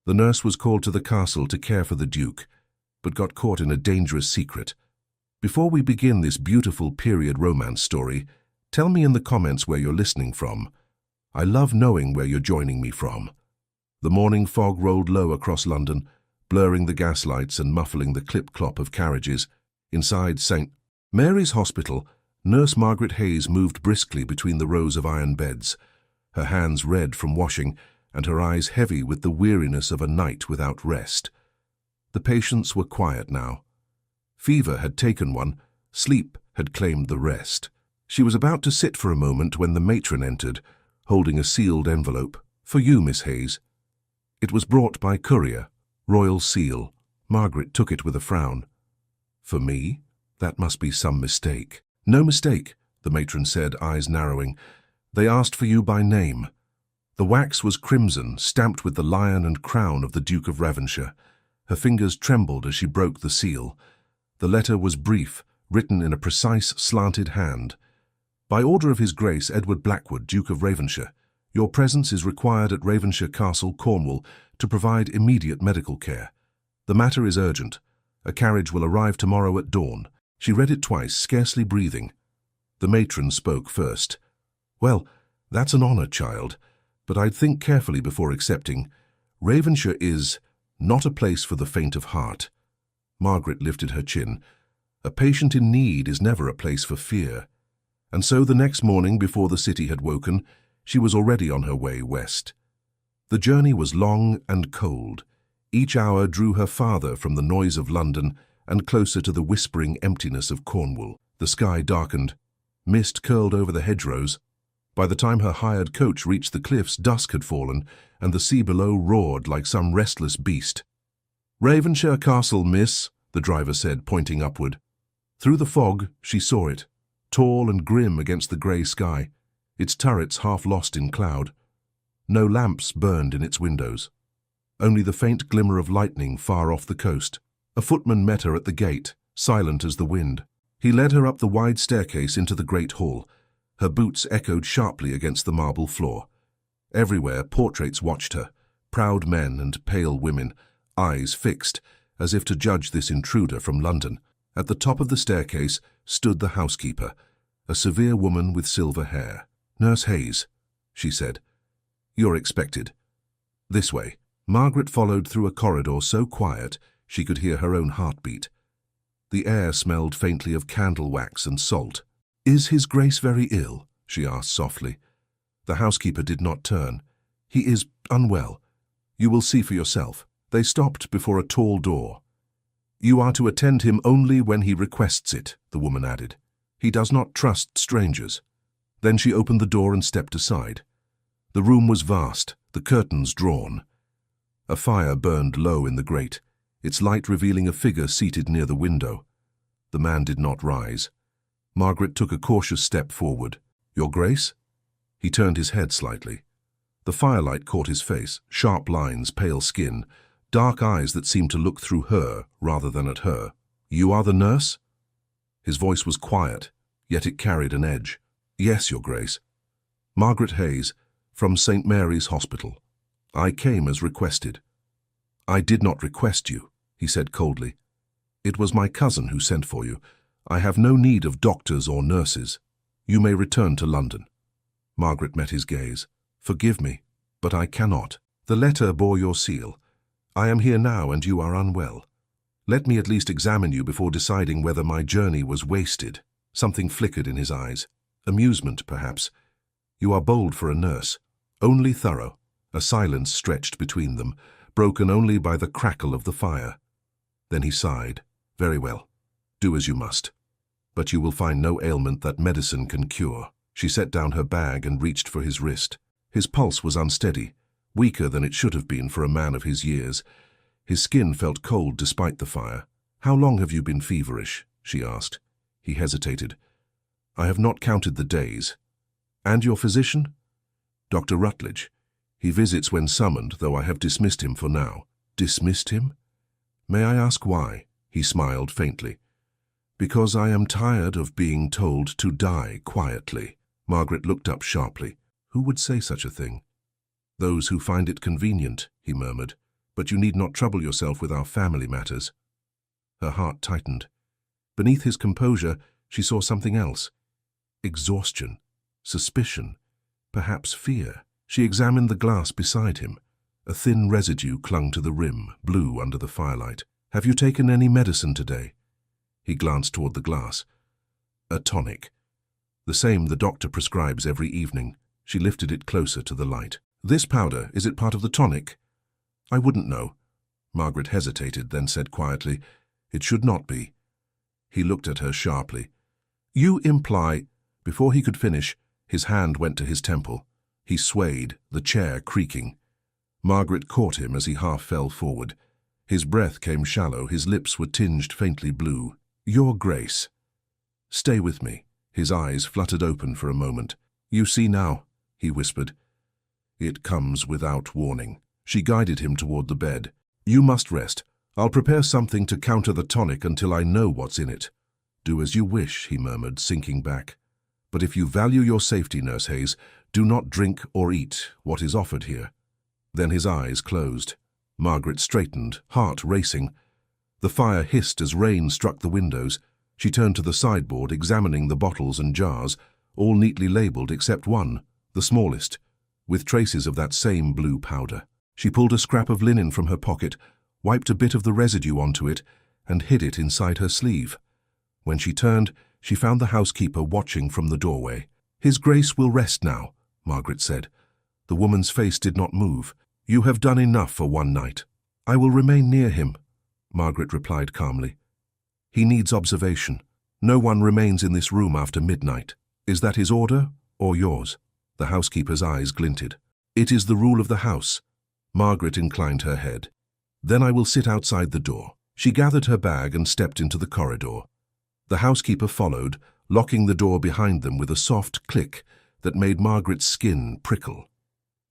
The nurse was called to the castle to care for the Duke, but got caught in a dangerous secret. Before we begin this beautiful period romance story, tell me in the comments where you're listening from. I love knowing where you're joining me from. The morning fog rolled low across London, blurring the gaslights and muffling the clip-clop of carriages. Inside St. Mary's Hospital, Nurse Margaret Hayes moved briskly between the rows of iron beds, her hands red from washing and her eyes heavy with the weariness of a night without rest. The patients were quiet now. Fever had taken one, sleep had claimed the rest. She was about to sit for a moment when the matron entered, holding a sealed envelope. "For you, Miss Hayes." It was brought by courier, royal seal. Margaret took it with a frown. "For me? That must be some mistake." "No mistake," the matron said, eyes narrowing. "They asked for you by name." The wax was crimson, stamped with the lion and crown of the Duke of Ravenshire. Her fingers trembled as she broke the seal. The letter was brief, written in a precise, slanted hand. "By order of His Grace Edward Blackwood, Duke of Ravenshire, your presence is required at Ravenshire Castle, Cornwall, to provide immediate medical care. The matter is urgent. A carriage will arrive tomorrow at dawn." She read it twice, scarcely breathing. The matron spoke first. "Well, that's an honor, child, but I'd think carefully before accepting. Ravenshire is not a place for the faint of heart." Margaret lifted her chin. "A patient in need is never a place for fear." And so the next morning, before the city had woken, she was already on her way west. The journey was long and cold. Each hour drew her farther from the noise of London and closer to the whispering emptiness of Cornwall. The sky darkened. Mist curled over the hedgerows. By the time her hired coach reached the cliffs, dusk had fallen, and the sea below roared like some restless beast. "Ravenshire Castle, miss," the driver said, pointing upward. Through the fog, she saw it, tall and grim against the grey sky, its turrets half lost in cloud. No lamps burned in its windows, only the faint glimmer of lightning far off the coast. A footman met her at the gate, silent as the wind. He led her up the wide staircase into the great hall. Her boots echoed sharply against the marble floor. Everywhere portraits watched her, proud men and pale women, eyes fixed, as if to judge this intruder from London. At the top of the staircase stood the housekeeper, a severe woman with silver hair. "Nurse Hayes," she said. "You're expected. This way." Margaret followed through a corridor so quiet she could hear her own heartbeat. The air smelled faintly of candle wax and salt. "Is His Grace very ill?" she asked softly. The housekeeper did not turn. "He is unwell. You will see for yourself." They stopped before a tall door. "You are to attend him only when he requests it," the woman added. "He does not trust strangers." Then she opened the door and stepped aside. The room was vast, the curtains drawn. A fire burned low in the grate, its light revealing a figure seated near the window. The man did not rise. Margaret took a cautious step forward. "Your Grace?" He turned his head slightly. The firelight caught his face, sharp lines, pale skin, dark eyes that seemed to look through her rather than at her. "You are the nurse?" His voice was quiet, yet it carried an edge. "Yes, Your Grace." "Margaret Hayes, from St. Mary's Hospital. I came as requested." "I did not request you," he said coldly. "It was my cousin who sent for you. I have no need of doctors or nurses. You may return to London." Margaret met his gaze. "Forgive me, but I cannot. The letter bore your seal. I am here now and you are unwell. Let me at least examine you before deciding whether my journey was wasted." Something flickered in his eyes. Amusement, perhaps. "You are bold for a nurse. Only thorough." A silence stretched between them, broken only by the crackle of the fire. Then he sighed. "Very well. Do as you must. But you will find no ailment that medicine can cure." She set down her bag and reached for his wrist. His pulse was unsteady, weaker than it should have been for a man of his years. His skin felt cold despite the fire. "How long have you been feverish?" she asked. He hesitated. "I have not counted the days." "And your physician?" "Dr. Rutledge. He visits when summoned, though I have dismissed him for now." "Dismissed him? May I ask why?" He smiled faintly. "Because I am tired of being told to die quietly." Margaret looked up sharply. Who would say such a thing? "Those who find it convenient," he murmured. but you need not trouble yourself with our family matters." Her heart tightened. Beneath his composure, she saw something else. Exhaustion, suspicion, perhaps fear. She examined the glass beside him. A thin residue clung to the rim, blue under the firelight. "Have you taken any medicine today?" He glanced toward the glass. "A tonic. The same the doctor prescribes every evening." She lifted it closer to the light. "This powder, is it part of the tonic?" "I wouldn't know." Margaret hesitated, then said quietly, "It should not be." He looked at her sharply. "You imply—" Before he could finish, his hand went to his temple. He swayed, the chair creaking. Margaret caught him as he half fell forward. His breath came shallow, his lips were tinged faintly blue. "Your Grace." "Stay with me." His eyes fluttered open for a moment. "You see now," he whispered. "It comes without warning." She guided him toward the bed. "You must rest. I'll prepare something to counter the tonic until I know what's in it." "Do as you wish," he murmured, sinking back. "But if you value your safety, Nurse Hayes, do not drink or eat what is offered here." Then his eyes closed. Margaret straightened, heart racing. The fire hissed as rain struck the windows. She turned to the sideboard, examining the bottles and jars, all neatly labeled except one, the smallest, with traces of that same blue powder. She pulled a scrap of linen from her pocket, wiped a bit of the residue onto it, and hid it inside her sleeve. When she turned, she found the housekeeper watching from the doorway. "His Grace will rest now," Margaret said. The woman's face did not move. "You have done enough for one night." "I will remain near him," Margaret replied calmly. "He needs observation. No one remains in this room after midnight. Is that his order or yours?" The housekeeper's eyes glinted. "It is the rule of the house." Margaret inclined her head. "Then I will sit outside the door." She gathered her bag and stepped into the corridor. The housekeeper followed, locking the door behind them with a soft click that made Margaret's skin prickle.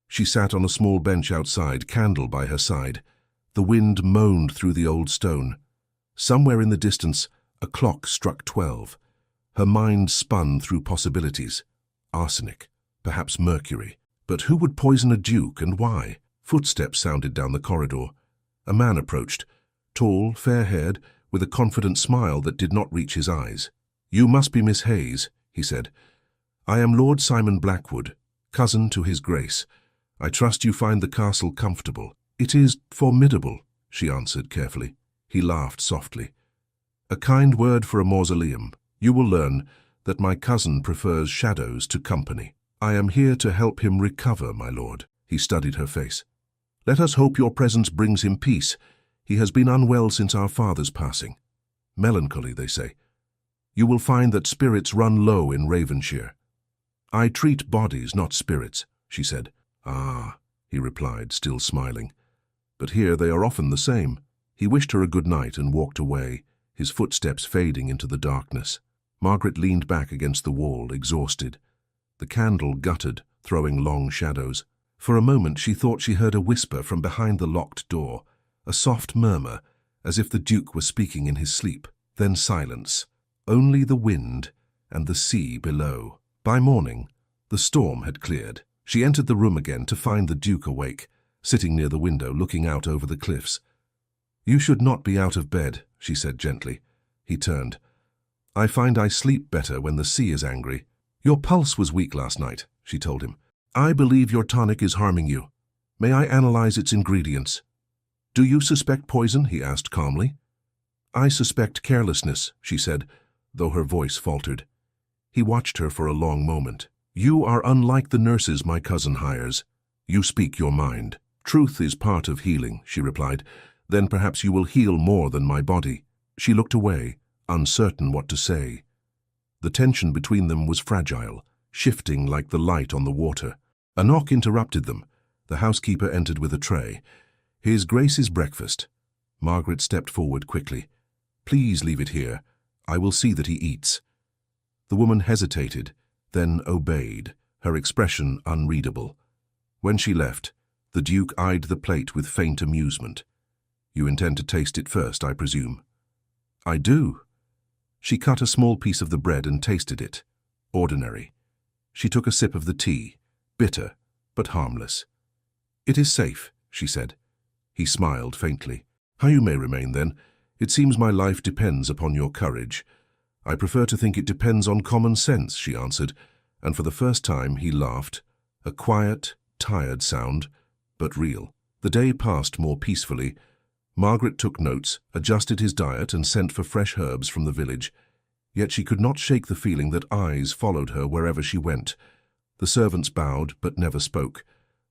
She sat on a small bench outside, candle by her side. The wind moaned through the old stone. Somewhere in the distance, a clock struck 12. Her mind spun through possibilities. Arsenic, perhaps mercury. But who would poison a duke and why? Footsteps sounded down the corridor. A man approached, tall, fair-haired, with a confident smile that did not reach his eyes. "You must be Miss Hayes," he said. "I am Lord Simon Blackwood, cousin to His Grace. I trust you find the castle comfortable." "It is formidable," she answered carefully. He laughed softly. "A kind word for a mausoleum. You will learn that my cousin prefers shadows to company. I am here to help him recover, my lord." He studied her face. "Let us hope your presence brings him peace. He has been unwell since our father's passing. Melancholy, they say. You will find that spirits run low in Ravenshire." "I treat bodies, not spirits," she said. "Ah," he replied, still smiling. "But here they are often the same." He wished her a good night and walked away, his footsteps fading into the darkness. Margaret leaned back against the wall, exhausted. The candle guttered, throwing long shadows. For a moment she thought she heard a whisper from behind the locked door, a soft murmur, as if the Duke were speaking in his sleep. Then silence, only the wind and the sea below. By morning, the storm had cleared. She entered the room again to find the Duke awake, sitting near the window looking out over the cliffs. "You should not be out of bed," she said gently. He turned. "I find I sleep better when the sea is angry." "Your pulse was weak last night," she told him. "I believe your tonic is harming you. May I analyze its ingredients?" "Do you suspect poison?" he asked calmly. "I suspect carelessness," she said, though her voice faltered. He watched her for a long moment. "You are unlike the nurses my cousin hires. You speak your mind." "Truth is part of healing," she replied. "Then perhaps you will heal more than my body." She looked away, uncertain what to say. The tension between them was fragile, shifting like the light on the water. A knock interrupted them. The housekeeper entered with a tray. "His Grace's breakfast." Margaret stepped forward quickly. "Please leave it here. I will see that he eats." The woman hesitated, then obeyed, her expression unreadable. When she left, the Duke eyed the plate with faint amusement. "You intend to taste it first, I presume?" "I do." She cut a small piece of the bread and tasted it. Ordinary. She took a sip of the tea, bitter, but harmless. "It is safe," she said. He smiled faintly. "How you may remain, then. It seems my life depends upon your courage." "I prefer to think it depends on common sense," she answered, and for the first time he laughed, a quiet, tired sound, but real. The day passed more peacefully. Margaret took notes, adjusted his diet, and sent for fresh herbs from the village. Yet she could not shake the feeling that eyes followed her wherever she went. The servants bowed, but never spoke.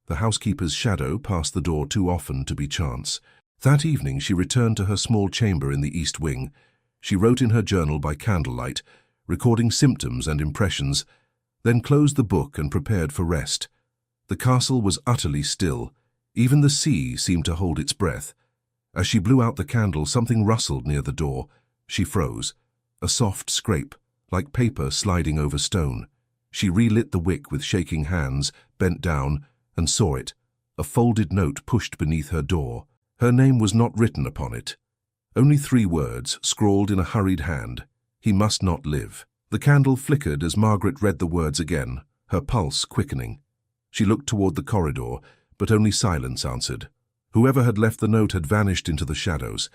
The housekeeper's shadow passed the door too often to be chance. That evening she returned to her small chamber in the east wing. She wrote in her journal by candlelight, recording symptoms and impressions, then closed the book and prepared for rest. The castle was utterly still. Even the sea seemed to hold its breath. As she blew out the candle, something rustled near the door. She froze. A soft scrape, like paper sliding over stone. She relit the wick with shaking hands, bent down, and saw it, a folded note pushed beneath her door. Her name was not written upon it. Only 3 words, scrawled in a hurried hand. "He must not live." The candle flickered as Margaret read the words again, her pulse quickening. She looked toward the corridor, but only silence answered. Whoever had left the note had vanished into the shadows.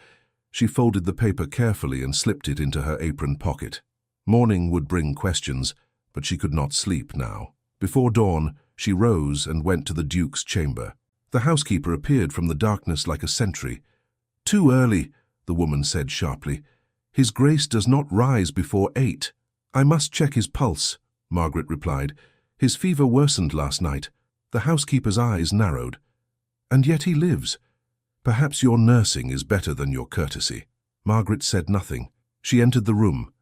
She folded the paper carefully and slipped it into her apron pocket. Morning would bring questions, but she could not sleep now. Before dawn, she rose and went to the Duke's chamber. The housekeeper appeared from the darkness like a sentry. "Too early," the woman said sharply. "His Grace does not rise before 8. "I must check his pulse," Margaret replied. "His fever worsened last night." The housekeeper's eyes narrowed. "And yet he lives. Perhaps your nursing is better than your courtesy." Margaret said nothing. She entered the room.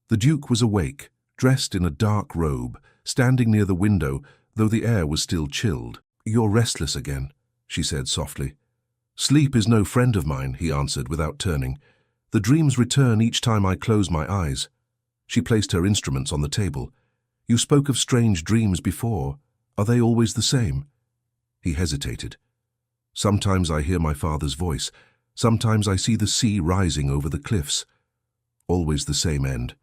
The Duke was awake, dressed in a dark robe, standing near the window, though the air was still chilled. "You're restless again," she said softly. "Sleep is no friend of mine," he answered without turning. "The dreams return each time I close my eyes." She placed her instruments on the table. "You spoke of strange dreams before. Are they always the same?" He hesitated. "Sometimes I hear my father's voice. Sometimes I see the sea rising over the cliffs. Always the same end.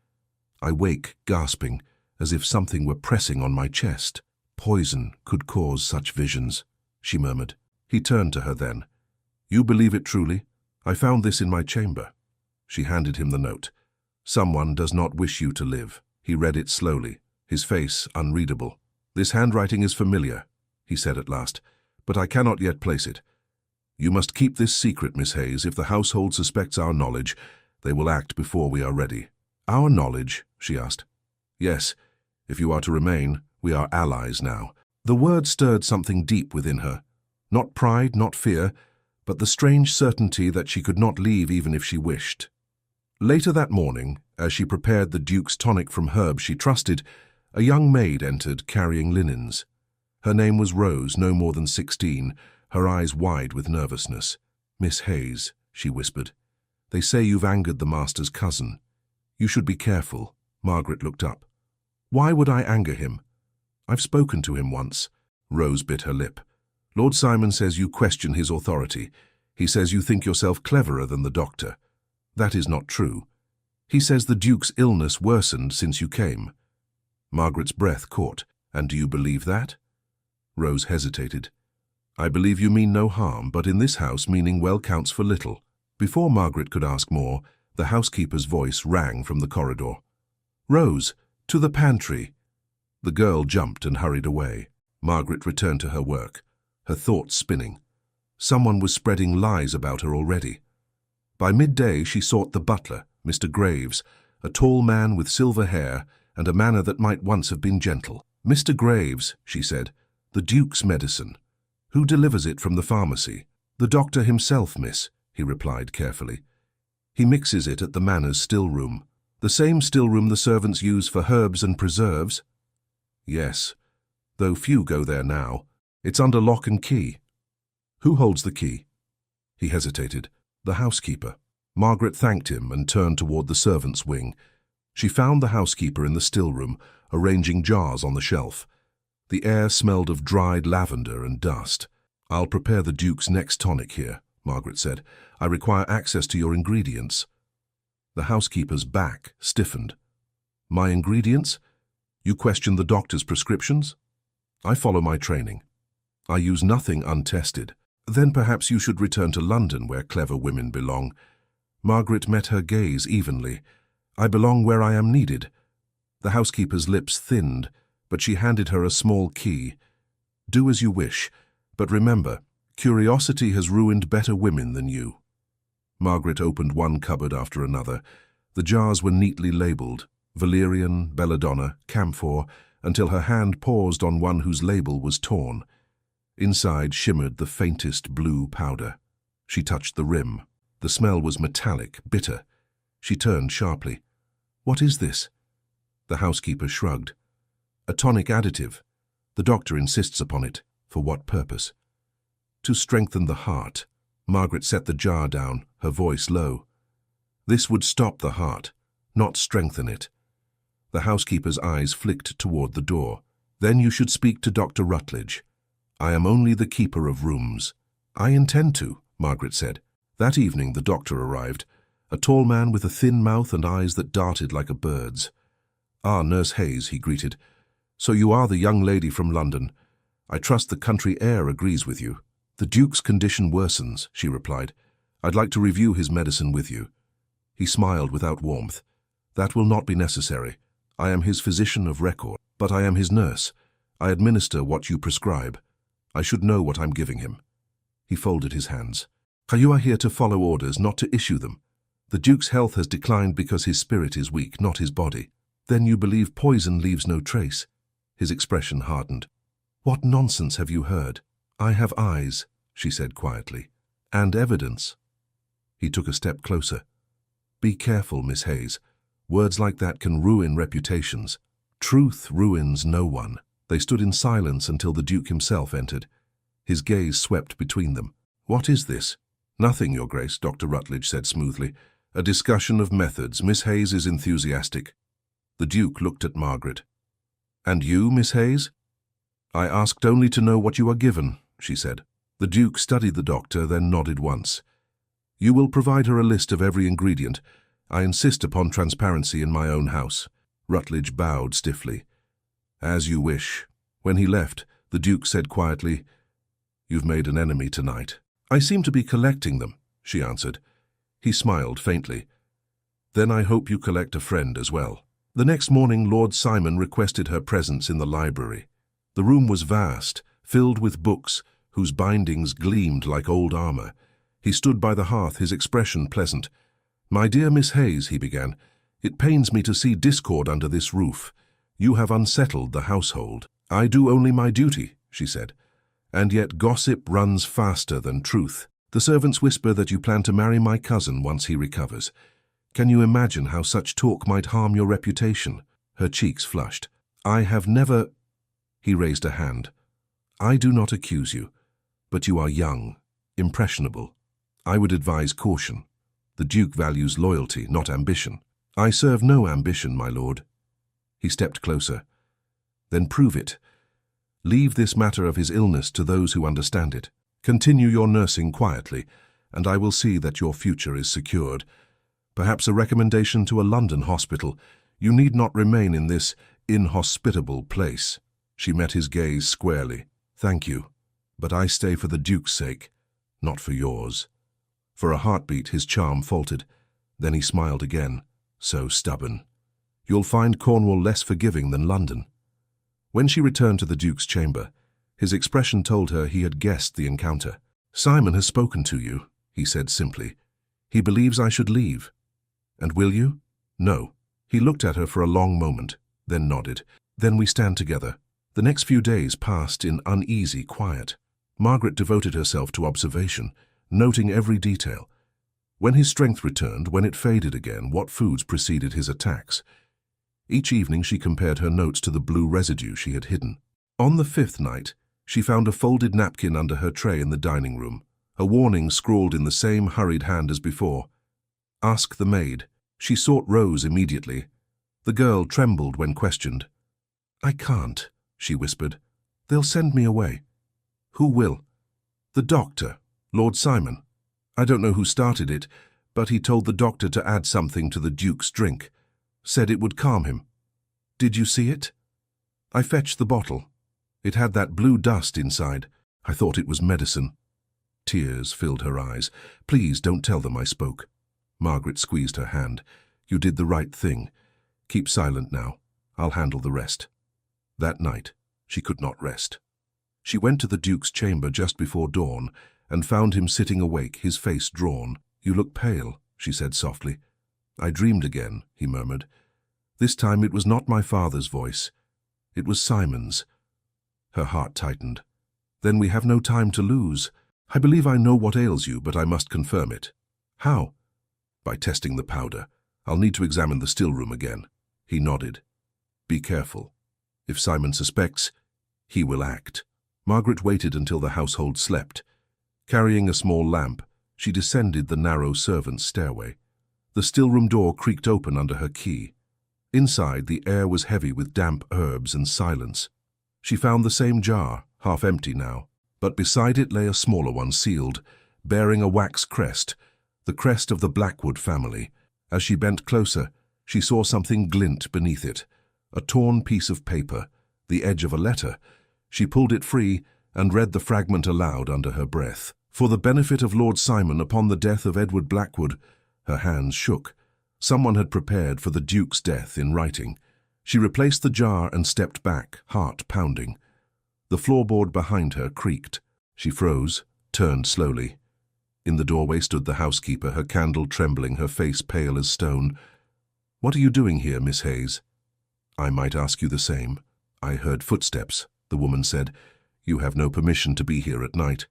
I wake gasping, as if something were pressing on my chest. Poison could cause such visions," she murmured. He turned to her then. "You believe it truly? I found this in my chamber." She handed him the note. "Someone does not wish you to live." He read it slowly, his face unreadable. "This handwriting is familiar," he said at last, "but I cannot yet place it. You must keep this secret, Miss Hayes. If the household suspects our knowledge, they will act before we are ready." "Our knowledge?" she asked. "Yes, if you are to remain, we are allies now." The word stirred something deep within her. Not pride, not fear, but the strange certainty that she could not leave even if she wished. Later that morning, as she prepared the Duke's tonic from herbs she trusted, a young maid entered carrying linens. Her name was Rose, no more than 16, her eyes wide with nervousness. "Miss Hayes," she whispered, "they say you've angered the master's cousin. You should be careful." Margaret looked up. "Why would I anger him?" "I've spoken to him once." Rose bit her lip. "Lord Simon says you question his authority. He says you think yourself cleverer than the doctor. That is not true. He says the Duke's illness worsened since you came." Margaret's breath caught. "And do you believe that?" Rose hesitated. "I believe you mean no harm, but in this house meaning well counts for little." Before Margaret could ask more, the housekeeper's voice rang from the corridor. "Rose, to the pantry." The girl jumped and hurried away. Margaret returned to her work, her thoughts spinning. Someone was spreading lies about her already. By midday she sought the butler, Mr. Graves, a tall man with silver hair and a manner that might once have been gentle. "Mr. Graves," she said, "the Duke's medicine. Who delivers it from the pharmacy?" "The doctor himself, miss," he replied carefully. "He mixes it at the manor's still room." "The same still room the servants use for herbs and preserves?" "Yes, though few go there now. It's under lock and key." "Who holds the key?" He hesitated. "The housekeeper." Margaret thanked him and turned toward the servants' wing. She found the housekeeper in the still room, arranging jars on the shelf. The air smelled of dried lavender and dust. "I'll prepare the Duke's next tonic here," Margaret said. "I require access to your ingredients." The housekeeper's back stiffened. "My ingredients? You question the doctor's prescriptions?" "I follow my training. I use nothing untested." Then perhaps you should return to London, where clever women belong. Margaret met her gaze evenly. I belong where I am needed. The housekeeper's lips thinned, but she handed her a small key. Do as you wish, but remember, curiosity has ruined better women than you. Margaret opened one cupboard after another. The jars were neatly labelled, valerian, belladonna, camphor, until her hand paused on one whose label was torn. Inside shimmered the faintest blue powder. She touched the rim. The smell was metallic, bitter. She turned sharply. What is this? The housekeeper shrugged. A tonic additive. The doctor insists upon it. For what purpose? To strengthen the heart. Margaret set the jar down, her voice low. This would stop the heart, not strengthen it. The housekeeper's eyes flicked toward the door. Then you should speak to Dr. Rutledge. I am only the keeper of rooms. I intend to, Margaret said. That evening the doctor arrived, a tall man with a thin mouth and eyes that darted like a bird's. Ah, Nurse Hayes, he greeted. So you are the young lady from London. I trust the country air agrees with you. The Duke's condition worsens, she replied. I'd like to review his medicine with you. He smiled without warmth. That will not be necessary. I am his physician of record, but I am his nurse. I administer what you prescribe. I should know what I'm giving him. He folded his hands. You are here to follow orders, not to issue them. The Duke's health has declined because his spirit is weak, not his body. Then you believe poison leaves no trace? His expression hardened. What nonsense have you heard? I have eyes, she said quietly, and evidence. He took a step closer. Be careful, Miss Hayes. Words like that can ruin reputations. Truth ruins no one. They stood in silence until the Duke himself entered. His gaze swept between them. What is this? Nothing, Your Grace, Dr. Rutledge said smoothly. A discussion of methods. Miss Hayes is enthusiastic. The Duke looked at Margaret. And you, Miss Hayes? I asked only to know what you are given, she said. The Duke studied the doctor, then nodded once. You will provide her a list of every ingredient. I insist upon transparency in my own house. Rutledge bowed stiffly. As you wish. When he left, the Duke said quietly, You've made an enemy tonight. I seem to be collecting them, she answered. He smiled faintly. Then I hope you collect a friend as well. The next morning, Lord Simon requested her presence in the library. The room was vast, filled with books, whose bindings gleamed like old armor. He stood by the hearth, his expression pleasant. My dear Miss Hayes, he began, it pains me to see discord under this roof. You have unsettled the household. I do only my duty, she said. And yet gossip runs faster than truth. The servants whisper that you plan to marry my cousin once he recovers. Can you imagine how such talk might harm your reputation? Her cheeks flushed. I have never... He raised a hand. I do not accuse you, but you are young, impressionable. I would advise caution. The Duke values loyalty, not ambition. I serve no ambition, my lord. He stepped closer. Then prove it. Leave this matter of his illness to those who understand it. Continue your nursing quietly, and I will see that your future is secured. Perhaps a recommendation to a London hospital. You need not remain in this inhospitable place. She met his gaze squarely. Thank you, but I stay for the Duke's sake, not for yours. For a heartbeat, his charm faltered. Then he smiled again, so stubborn. You'll find Cornwall less forgiving than London. When she returned to the Duke's chamber, his expression told her he had guessed the encounter. Simon has spoken to you, he said simply. He believes I should leave. And will you? No. He looked at her for a long moment, then nodded. Then we stand together. The next few days passed in uneasy quiet. Margaret devoted herself to observation, noting every detail. When his strength returned, when it faded again, what foods preceded his attacks. Each evening she compared her notes to the blue residue she had hidden. On the 5th night, she found a folded napkin under her tray in the dining room, a warning scrawled in the same hurried hand as before. Ask the maid. She sought Rose immediately. The girl trembled when questioned. I can't, she whispered. They'll send me away. Who will? The doctor, Lord Simon. I don't know who started it, but he told the doctor to add something to the Duke's drink. Said it would calm him. Did you see it? I fetched the bottle. It had that blue dust inside. I thought it was medicine. Tears filled her eyes. "Please don't tell them I spoke." Margaret squeezed her hand. "You did the right thing. Keep silent now. I'll handle the rest." That night, she could not rest. She went to the Duke's chamber just before dawn and found him sitting awake, his face drawn. "You look pale," she said softly. "I dreamed again," he murmured. "This time it was not my father's voice. It was Simon's." Her heart tightened. "Then we have no time to lose. I believe I know what ails you, but I must confirm it." "How?" "By testing the powder. I'll need to examine the still room again." He nodded. "Be careful. If Simon suspects, he will act." Margaret waited until the household slept. Carrying a small lamp, she descended the narrow servants' stairway. The still-room door creaked open under her key. Inside, the air was heavy with damp herbs and silence. She found the same jar, half empty now, but beside it lay a smaller one sealed, bearing a wax crest, the crest of the Blackwood family. As she bent closer, she saw something glint beneath it, a torn piece of paper, the edge of a letter. She pulled it free and read the fragment aloud under her breath. "For the benefit of Lord Simon upon the death of Edward Blackwood." Her hands shook. Someone had prepared for the Duke's death in writing. She replaced the jar and stepped back, heart pounding. The floorboard behind her creaked. She froze, turned slowly. In the doorway stood the housekeeper, her candle trembling, her face pale as stone. "What are you doing here, Miss Hayes?" "I might ask you the same." "I heard footsteps," the woman said. "You have no permission to be here at night."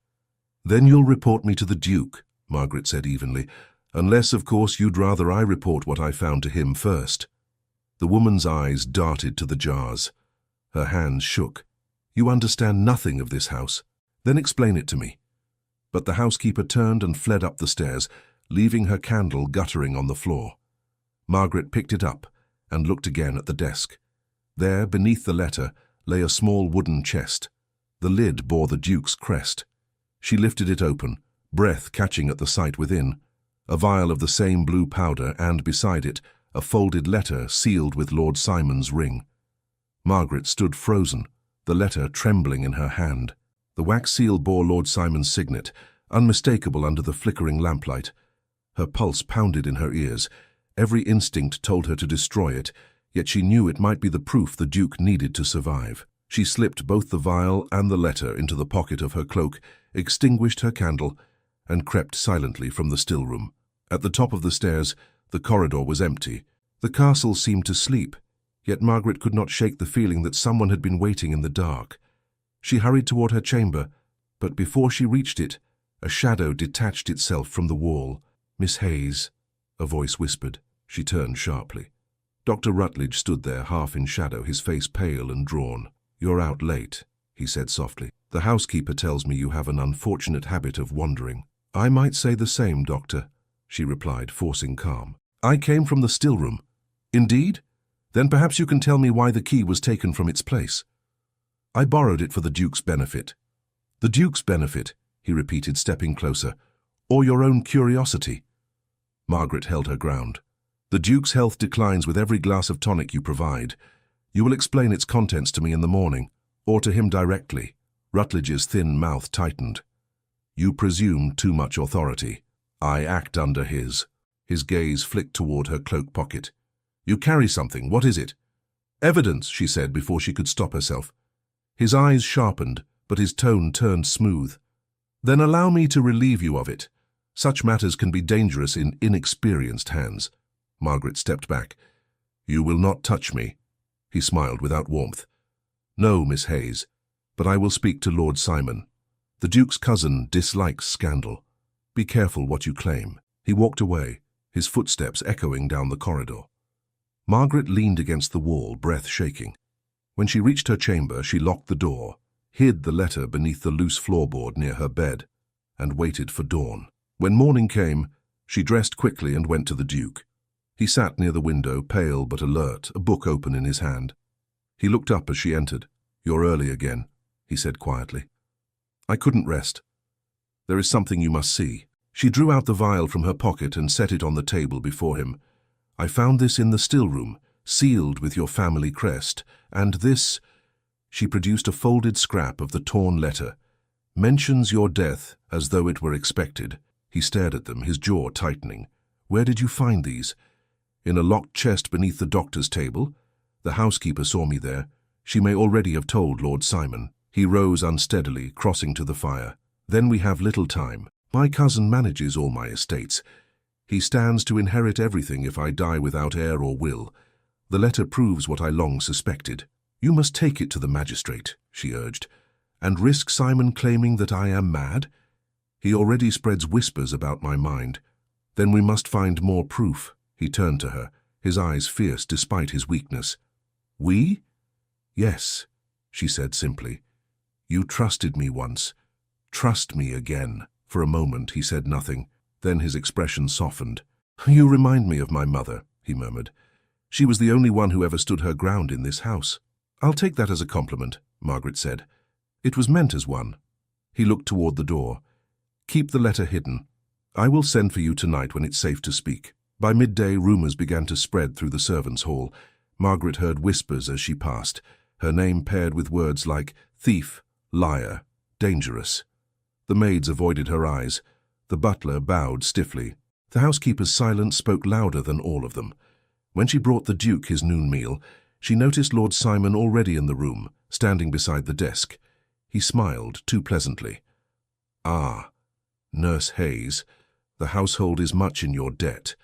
"Then you'll report me to the Duke," Margaret said evenly. "Unless, of course, you'd rather I report what I found to him first." The woman's eyes darted to the jars. Her hands shook. "You understand nothing of this house. Then explain it to me." But the housekeeper turned and fled up the stairs, leaving her candle guttering on the floor. Margaret picked it up and looked again at the desk. There, beneath the letter, lay a small wooden chest. The lid bore the Duke's crest. She lifted it open, breath catching at the sight within. A vial of the same blue powder and, beside it, a folded letter sealed with Lord Simon's ring. Margaret stood frozen, the letter trembling in her hand. The wax seal bore Lord Simon's signet, unmistakable under the flickering lamplight. Her pulse pounded in her ears. Every instinct told her to destroy it, yet she knew it might be the proof the Duke needed to survive. She slipped both the vial and the letter into the pocket of her cloak, extinguished her candle, and crept silently from the still room. At the top of the stairs, the corridor was empty. The castle seemed to sleep, yet Margaret could not shake the feeling that someone had been waiting in the dark. She hurried toward her chamber, but before she reached it, a shadow detached itself from the wall. "Miss Hayes," a voice whispered. She turned sharply. Dr. Rutledge stood there, half in shadow, his face pale and drawn. "You're out late," he said softly. "The housekeeper tells me you have an unfortunate habit of wandering." "I might say the same, Doctor," she replied, forcing calm. "I came from the still room." "Indeed? Then perhaps you can tell me why the key was taken from its place." "I borrowed it for the Duke's benefit." "The Duke's benefit," he repeated, stepping closer. "Or your own curiosity?" Margaret held her ground. "The Duke's health declines with every glass of tonic you provide. You will explain its contents to me in the morning, or to him directly." Rutledge's thin mouth tightened. "You presume too much authority. I act under his." His gaze flicked toward her cloak pocket. "You carry something. What is it?" "Evidence," she said before she could stop herself. His eyes sharpened, but his tone turned smooth. "Then allow me to relieve you of it. Such matters can be dangerous in inexperienced hands." Margaret stepped back. "You will not touch me." He smiled without warmth. "No, Miss Hayes, but I will speak to Lord Simon. The Duke's cousin dislikes scandal. Be careful what you claim." He walked away, his footsteps echoing down the corridor. Margaret leaned against the wall, breath shaking. When she reached her chamber, she locked the door, hid the letter beneath the loose floorboard near her bed, and waited for dawn. When morning came, she dressed quickly and went to the Duke. He sat near the window, pale but alert, a book open in his hand. He looked up as she entered. "You're early again," he said quietly. "I couldn't rest. There is something you must see." She drew out the vial from her pocket and set it on the table before him. "I found this in the still room, sealed with your family crest, and this—" She produced a folded scrap of the torn letter. Mentions your death as though it were expected. He stared at them, his jaw tightening. Where did you find these? In a locked chest beneath the doctor's table. The housekeeper saw me there. She may already have told Lord Simon. He rose unsteadily, crossing to the fire. Then we have little time. My cousin manages all my estates. He stands to inherit everything if I die without heir or will. The letter proves what I long suspected. You must take it to the magistrate, she urged, and risk Simon claiming that I am mad? He already spreads whispers about my mind. Then we must find more proof. He turned to her, his eyes fierce despite his weakness. We? Yes, she said simply. You trusted me once. Trust me again. For a moment he said nothing. Then his expression softened. You remind me of my mother, he murmured. She was the only one who ever stood her ground in this house. I'll take that as a compliment, Margaret said. It was meant as one. He looked toward the door. Keep the letter hidden. I will send for you tonight when it's safe to speak. By midday, rumors began to spread through the servants' hall. Margaret heard whispers as she passed, her name paired with words like thief, liar, dangerous. The maids avoided her eyes. The butler bowed stiffly. The housekeeper's silence spoke louder than all of them. When she brought the Duke his noon meal, she noticed Lord Simon already in the room, standing beside the desk. He smiled too pleasantly. Ah, Nurse Hayes, the household is much in your debt.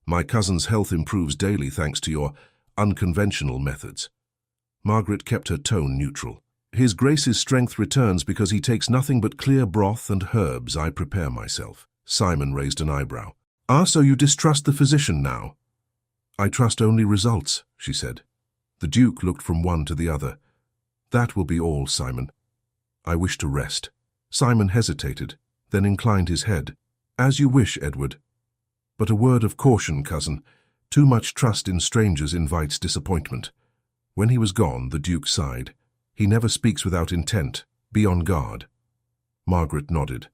My cousin's health improves daily thanks to your unconventional methods. Margaret kept her tone neutral. His Grace's strength returns because he takes nothing but clear broth and herbs. I prepare myself. Simon raised an eyebrow. Ah, so you distrust the physician now? I trust only results, she said. The Duke looked from one to the other. That will be all, Simon. I wish to rest. Simon hesitated, then inclined his head. As you wish, Edward. But a word of caution, cousin. Too much trust in strangers invites disappointment. When he was gone, the Duke sighed. He never speaks without intent. Be on guard. Margaret nodded.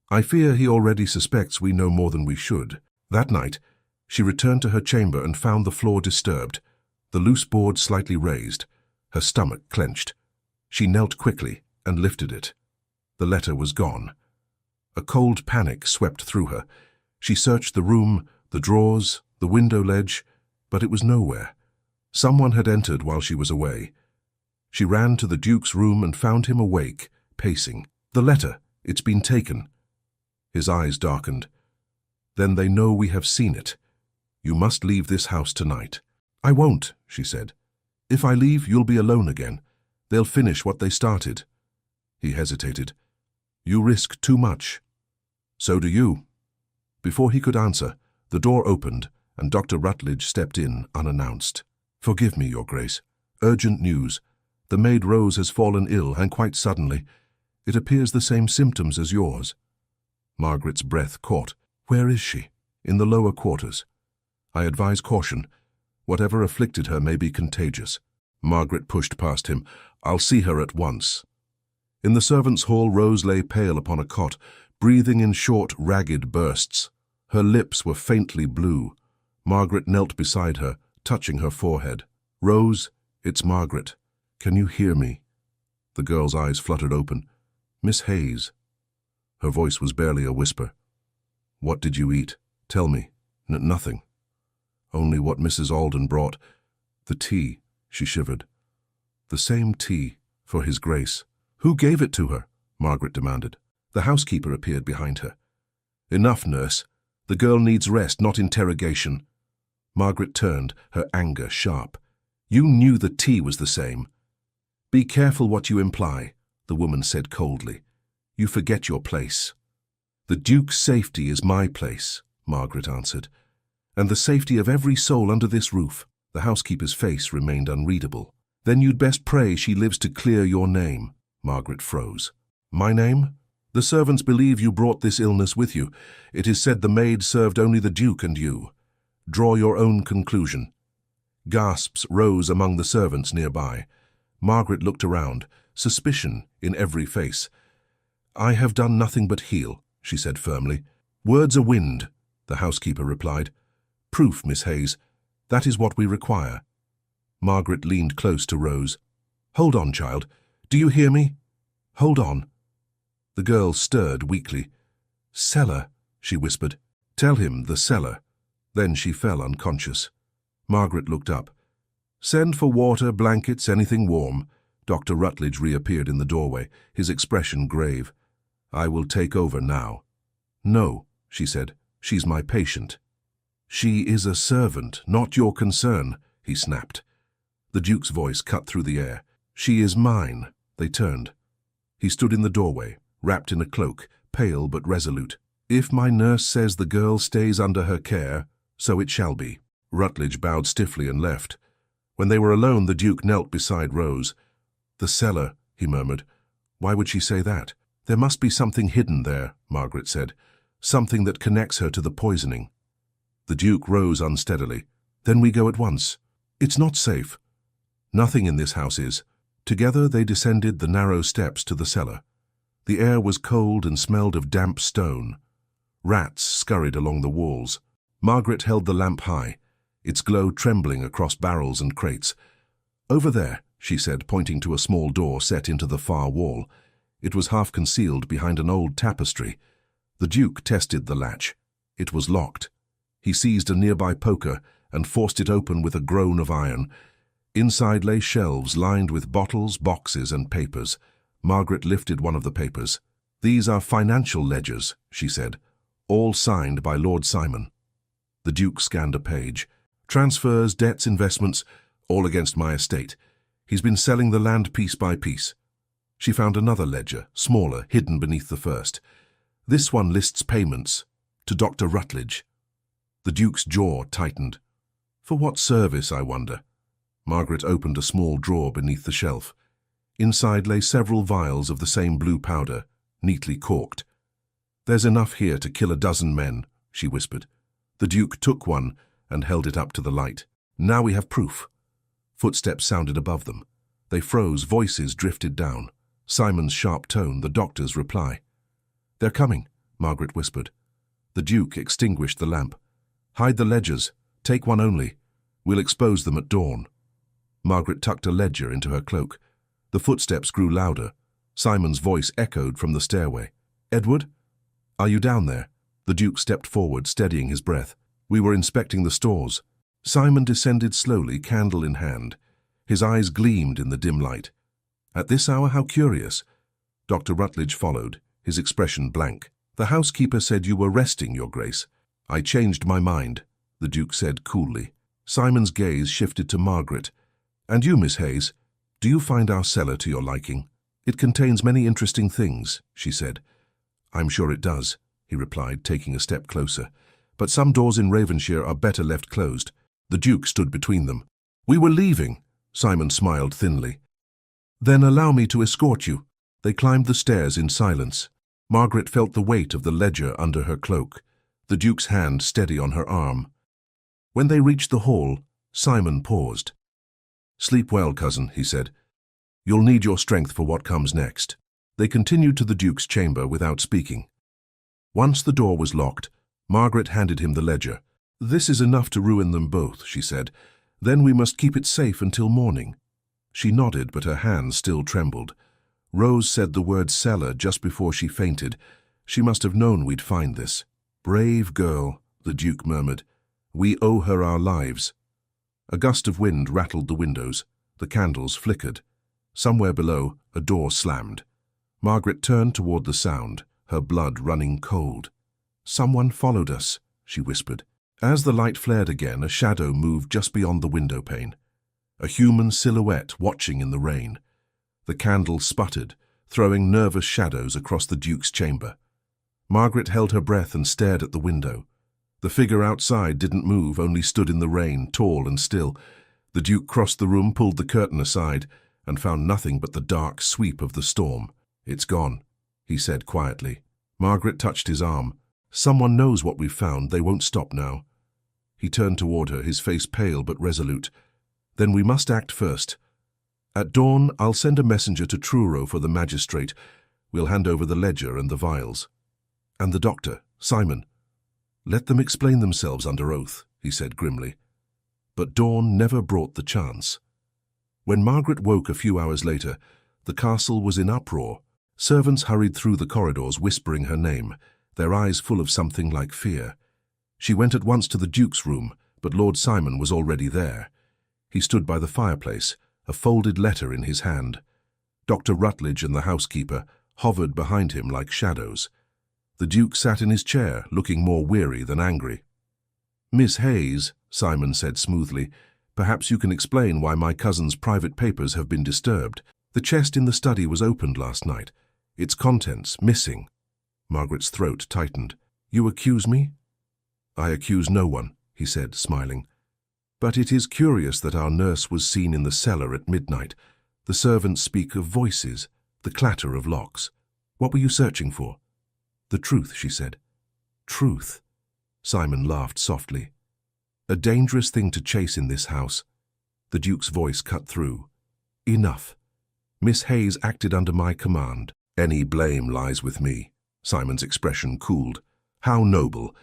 I fear he already suspects we know more than we should. That night, she returned to her chamber and found the floor disturbed, the loose board slightly raised, her stomach clenched. She knelt quickly and lifted it. The letter was gone. A cold panic swept through her. She searched the room, the drawers, the window ledge, but it was nowhere. Someone had entered while she was away. She ran to the Duke's room and found him awake, pacing. The letter, it's been taken. His eyes darkened. Then they know we have seen it. You must leave this house tonight. I won't, she said. If I leave, you'll be alone again. They'll finish what they started. He hesitated. You risk too much. So do you. Before he could answer, the door opened and Dr. Rutledge stepped in unannounced. Forgive me, Your Grace. Urgent news. The maid Rose has fallen ill, and quite suddenly. It appears the same symptoms as yours. Margaret's breath caught. Where is she? In the lower quarters. I advise caution. Whatever afflicted her may be contagious. Margaret pushed past him. I'll see her at once. In the servants' hall, Rose lay pale upon a cot, breathing in short, ragged bursts. Her lips were faintly blue. Margaret knelt beside her, touching her forehead. Rose, it's Margaret. Can you hear me? The girl's eyes fluttered open. Miss Hayes. Her voice was barely a whisper. What did you eat? Tell me. Nothing. Only what Mrs. Alden brought. The tea, she shivered. The same tea, for his Grace. Who gave it to her? Margaret demanded. The housekeeper appeared behind her. Enough, nurse. The girl needs rest, not interrogation. Margaret turned, her anger sharp. You knew the tea was the same. Be careful what you imply, the woman said coldly. You forget your place. The Duke's safety is my place, Margaret answered, and the safety of every soul under this roof. The housekeeper's face remained unreadable. Then you'd best pray she lives to clear your name. Margaret froze. My name? The servants believe you brought this illness with you. It is said the maid served only the Duke and you. Draw your own conclusion. Gasps rose among the servants nearby. Margaret looked around, suspicion in every face. I have done nothing but heal, she said firmly. Words are wind, the housekeeper replied. Proof, Miss Hayes. That is what we require. Margaret leaned close to Rose. Hold on, child. Do you hear me? Hold on. The girl stirred weakly. "Cellar," she whispered. "Tell him the cellar." Then she fell unconscious. Margaret looked up. "Send for water, blankets, anything warm." Dr. Rutledge reappeared in the doorway, his expression grave. "I will take over now." "No," she said. "She's my patient." "She is a servant, not your concern," he snapped. The Duke's voice cut through the air. "She is mine." They turned. He stood in the doorway, wrapped in a cloak, pale but resolute. "If my nurse says the girl stays under her care, so it shall be." Rutledge bowed stiffly and left. When they were alone, the Duke knelt beside Rose. "The cellar," he murmured. "Why would she say that?" "There must be something hidden there," Margaret said. "Something that connects her to the poisoning." The Duke rose unsteadily. "Then we go at once." "It's not safe." "Nothing in this house is." Together they descended the narrow steps to the cellar. The air was cold and smelled of damp stone. Rats scurried along the walls. Margaret held the lamp high, its glow trembling across barrels and crates. "Over there," she said, pointing to a small door set into the far wall. It was half concealed behind an old tapestry. The Duke tested the latch. It was locked. He seized a nearby poker and forced it open with a groan of iron. Inside lay shelves lined with bottles, boxes, and papers. Margaret lifted one of the papers. "These are financial ledgers," she said, "all signed by Lord Simon." The Duke scanned a page. "Transfers, debts, investments, all against my estate. He's been selling the land piece by piece." She found another ledger, smaller, hidden beneath the first. "This one lists payments to Dr. Rutledge." The Duke's jaw tightened. "For what service, I wonder?" Margaret opened a small drawer beneath the shelf. Inside lay several vials of the same blue powder, neatly corked. "There's enough here to kill a dozen men," she whispered. The Duke took one and held it up to the light. "Now we have proof." Footsteps sounded above them. They froze, voices drifted down. Simon's sharp tone, the doctor's reply. "They're coming," Margaret whispered. The Duke extinguished the lamp. "Hide the ledgers. Take one only. We'll expose them at dawn." Margaret tucked a ledger into her cloak. The footsteps grew louder. Simon's voice echoed from the stairway. "Edward? Are you down there?" The Duke stepped forward, steadying his breath. "We were inspecting the stores." Simon descended slowly, candle in hand. His eyes gleamed in the dim light. "At this hour, how curious." Dr. Rutledge followed, his expression blank. "The housekeeper said you were resting, Your Grace." "I changed my mind," the Duke said coolly. Simon's gaze shifted to Margaret. "And you, Miss Hayes, do you find our cellar to your liking?" "It contains many interesting things," she said. "I'm sure it does," he replied, taking a step closer. "But some doors in Ravenshire are better left closed." The Duke stood between them. "We were leaving," Simon smiled thinly. "Then allow me to escort you." They climbed the stairs in silence. Margaret felt the weight of the ledger under her cloak, the Duke's hand steady on her arm. When they reached the hall, Simon paused. "Sleep well, cousin," he said. "You'll need your strength for what comes next." They continued to the Duke's chamber without speaking. Once the door was locked, Margaret handed him the ledger. "This is enough to ruin them both," she said. "Then we must keep it safe until morning." She nodded, but her hands still trembled. Rose said the word cellar just before she fainted. She must have known we'd find this. "Brave girl," the Duke murmured. "We owe her our lives." A gust of wind rattled the windows. The candles flickered. Somewhere below, a door slammed. Margaret turned toward the sound, her blood running cold. "Someone followed us," she whispered. As the light flared again, a shadow moved just beyond the window pane. A human silhouette watching in the rain. The candle sputtered, throwing nervous shadows across the Duke's chamber. Margaret held her breath and stared at the window. The figure outside didn't move, only stood in the rain, tall and still. The Duke crossed the room, pulled the curtain aside, and found nothing but the dark sweep of the storm. "It's gone," he said quietly. Margaret touched his arm. "Someone knows what we've found. They won't stop now." He turned toward her, his face pale but resolute. "Then we must act first. At dawn, I'll send a messenger to Truro for the magistrate. We'll hand over the ledger and the vials. And the doctor, Simon. Let them explain themselves under oath," he said grimly. But dawn never brought the chance. When Margaret woke a few hours later, the castle was in uproar. Servants hurried through the corridors whispering her name, their eyes full of something like fear. She went at once to the Duke's room, but Lord Simon was already there. He stood by the fireplace, a folded letter in his hand. Dr. Rutledge and the housekeeper hovered behind him like shadows. The Duke sat in his chair, looking more weary than angry. "Miss Hayes," Simon said smoothly, "perhaps you can explain why my cousin's private papers have been disturbed. The chest in the study was opened last night. Its contents missing." Margaret's throat tightened. "You accuse me?" "I accuse no one," he said, smiling. "But it is curious that our nurse was seen in the cellar at midnight. The servants speak of voices, the clatter of locks. What were you searching for?" "The truth," she said. "Truth?" Simon laughed softly. "A dangerous thing to chase in this house." The Duke's voice cut through. "Enough. Miss Hayes acted under my command. Any blame lies with me." Simon's expression cooled. "How noble.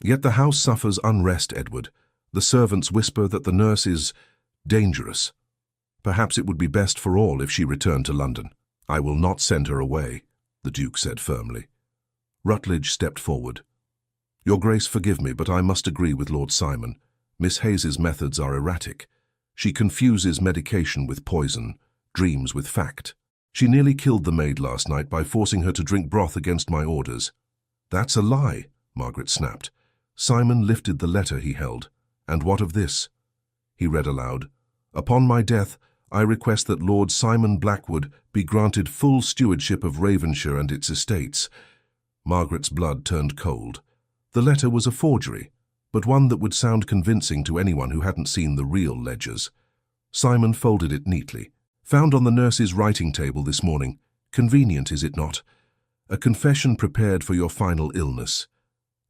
Yet the house suffers unrest, Edward. The servants whisper that the nurse is dangerous. Perhaps it would be best for all if she returned to London." "I will not send her away," the Duke said firmly. Rutledge stepped forward. "Your Grace, forgive me, but I must agree with Lord Simon. Miss Hayes's methods are erratic. She confuses medication with poison, dreams with fact. She nearly killed the maid last night by forcing her to drink broth against my orders." "That's a lie," Margaret snapped. Simon lifted the letter he held. "And what of this?" He read aloud. "Upon my death, I request that Lord Simon Blackwood be granted full stewardship of Ravenshire and its estates." Margaret's blood turned cold. The letter was a forgery, but one that would sound convincing to anyone who hadn't seen the real ledgers. Simon folded it neatly. "Found on the nurse's writing table this morning. Convenient, is it not? A confession prepared for your final illness."